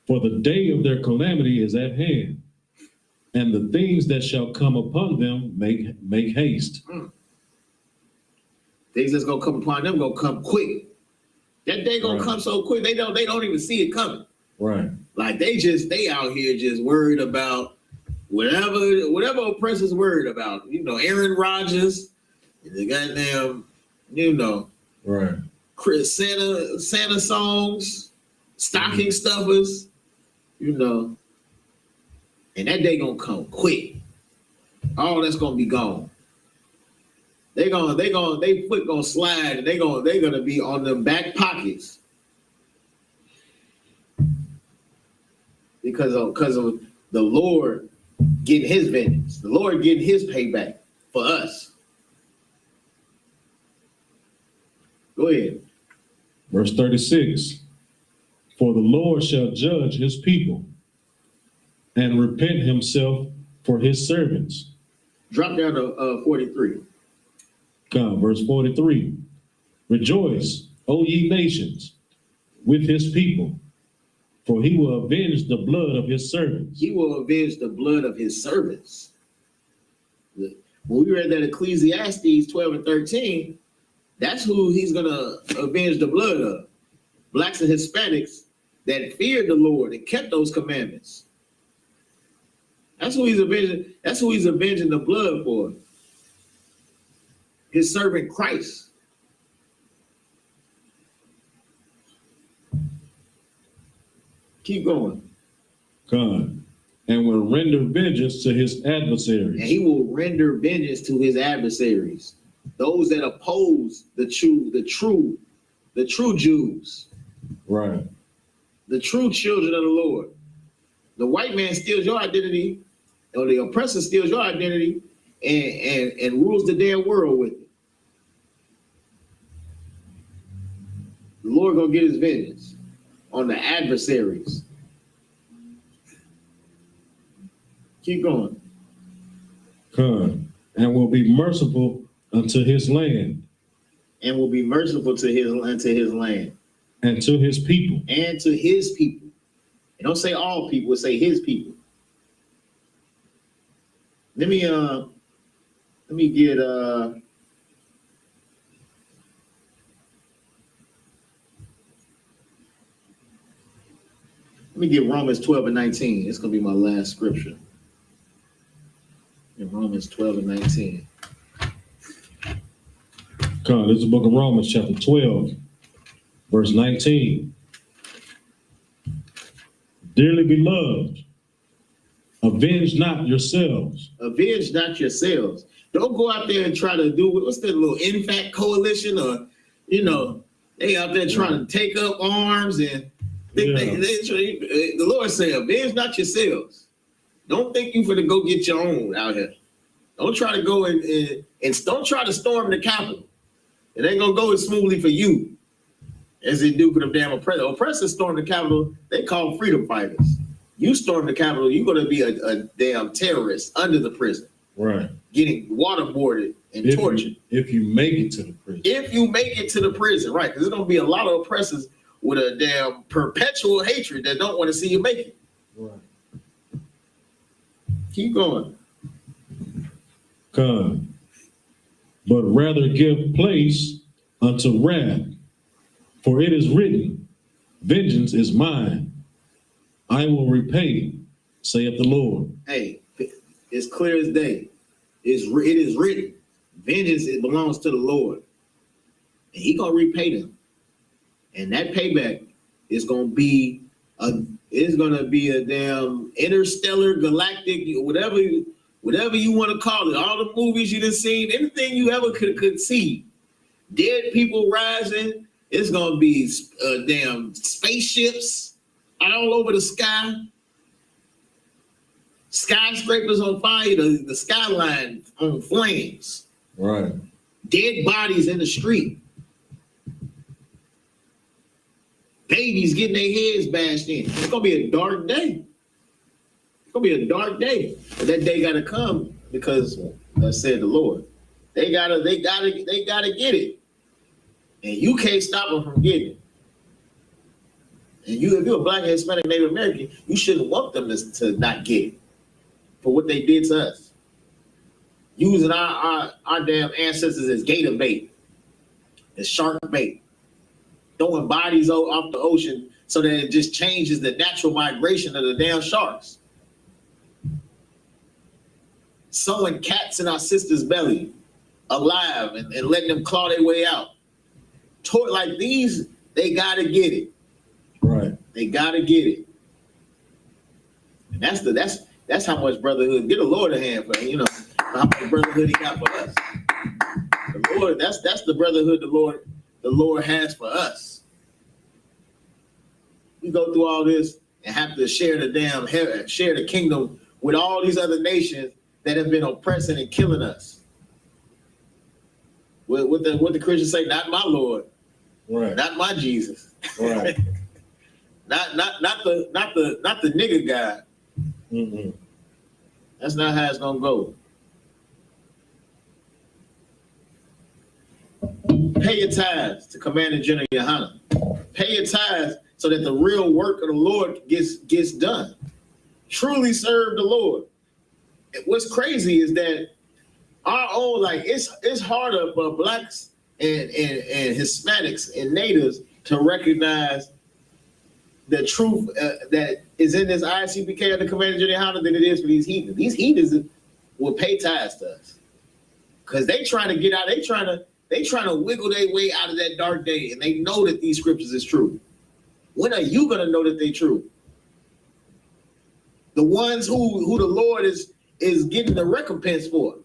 For the day of their calamity is at hand, and the things that shall come upon them make haste. Things that's gonna come upon them gonna come quick. That day gonna come so quick they don't even see it coming. Right. Like they out here just worried about whatever oppressors worried about. You know, Aaron Rodgers, the goddamn, right. Chris Santa songs, stocking stuffers, and that day gonna come quick. All that's gonna be gone. They foot gonna slide, and they're gonna be on them back pockets because of the Lord getting his vengeance, the Lord getting his payback for us. Go ahead. Verse 36. For the Lord shall judge his people and repent himself for his servants. Drop down to 43. Come, verse 43. Rejoice, O ye nations, with his people, for he will avenge the blood of his servants. He will avenge the blood of his servants. When we read that Ecclesiastes 12 and 13, that's who he's going to avenge the blood of. Blacks and Hispanics that feared the Lord and kept those commandments. That's who he's avenging. That's who he's avenging the blood for. His servant Christ. Keep going. God, and will render vengeance to his adversaries. And he will render vengeance to his adversaries, those that oppose the true Jews. Right. The true children of the Lord. The white man steals your identity, or the oppressor steals your identity, and rules the damn world with it. The Lord gonna get his vengeance on the adversaries. Keep going. God, and will be merciful unto his land. And will be merciful to his land. And to his people. And to his people. And don't say all people, say his people. Let me get Romans 12 and 19. It's gonna be my last scripture. In Romans 12 and 19. God, this is the book of Romans, chapter 12, verse 19. Dearly beloved, Avenge not yourselves. Avenge not yourselves. Don't go out there and try to do what's that little INFAC coalition, or they out there trying to take up arms and the Lord said, avenge not yourselves. Don't think you for to go get your own out here. Don't try to go and don't try to storm the Capitol. It ain't gonna go as smoothly for you as it do for the damn oppressors. Oppressors storm the Capitol, they call freedom fighters. You storm the Capitol, you're gonna be a damn terrorist under the prison. Right. Getting waterboarded and tortured. If you make it to the prison. If you make it to the prison, right. Because there's gonna be a lot of oppressors with a damn perpetual hatred that don't want to see you make it. Right. Keep going. Come. But rather give place unto wrath, for it is written, vengeance is mine, I will repay, saith the Lord. Hey, it's clear as day. It is written, vengeance, it belongs to the Lord. And he gonna repay them. And that payback is gonna be a damn interstellar, galactic, whatever you want to call it. All the movies you done seen, anything you ever could see. Dead people rising. It's gonna be damn spaceships all over the sky. Skyscrapers on fire, the skyline on flames. Right. Dead bodies in the street. Babies getting their heads bashed in. It's gonna be a dark day. It's gonna be a dark day. But that day gotta come because thus said the Lord. They gotta get it. And you can't stop them from getting it. And if you're a Black, Hispanic, Native American, you shouldn't want them to not get it for what they did to us. Using our damn ancestors as gator bait, as shark bait. Throwing bodies off the ocean so that it just changes the natural migration of the damn sharks. Sewing cats in our sister's belly alive and letting them claw their way out. Like these, they gotta get it. Right. They gotta get it. And that's how much brotherhood. Get the Lord a hand for how much brotherhood he got for us. The Lord, that's the brotherhood the Lord has for us. We go through all this and have to share the kingdom with all these other nations that have been oppressing and killing us. What the Christians say, not my Lord, right? Not my Jesus, right? not the nigga God. Mm-hmm. That's not how it's gonna go. Pay your tithes to Commander General YAHANNA. Pay your tithes so that the real work of the Lord gets done. Truly serve the Lord. What's crazy is that our own, it's harder for Blacks and Hispanics and Natives to recognize the truth that is in this I.S.U.P.K. of the Commander General YAHANNA than it is for these heathens. These heathens will pay tithes to us because they trying to get out. They trying to wiggle their way out of that dark day, and they know that these scriptures is true. When are you gonna know that they're true? The ones who the Lord is getting the recompense for.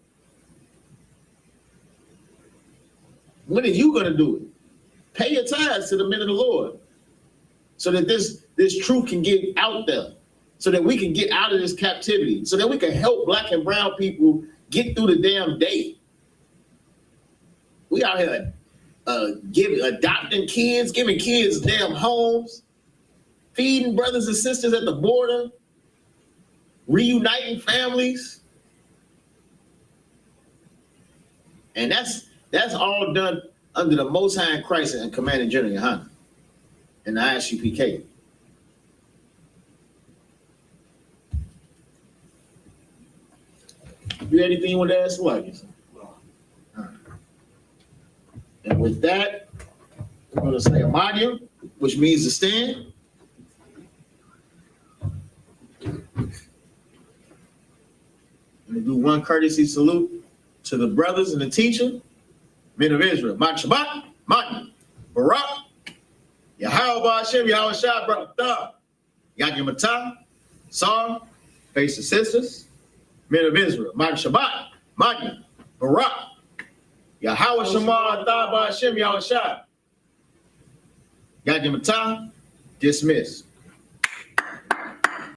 When are you gonna do it? Pay your tithes to the men of the Lord, so that this truth can get out there, so that we can get out of this captivity, so that we can help Black and brown people get through the damn day. We out here adopting kids, giving kids damn homes, feeding brothers and sisters at the border, reuniting families. And that's all done under the Most High in Christ and Commander General YAHANNA and the I.S.U.P.K. You got anything you want to ask? Like it? And with that, we're going to say Amadia, which means to stand. I'm going to do one courtesy salute to the brothers and the teacher, men of Israel. Mat Shabbat, Mat, Barak, Yahweh Hashem, Yahweh Shah, Barak, Yad Yamatah, Psalm, Face the sisters, men of Israel, Ma'at Shabbat, Ma'at, Barak, Yahweh Shema, Thaba Hashem, Yahweh Shai. Yad Yamata, dismiss.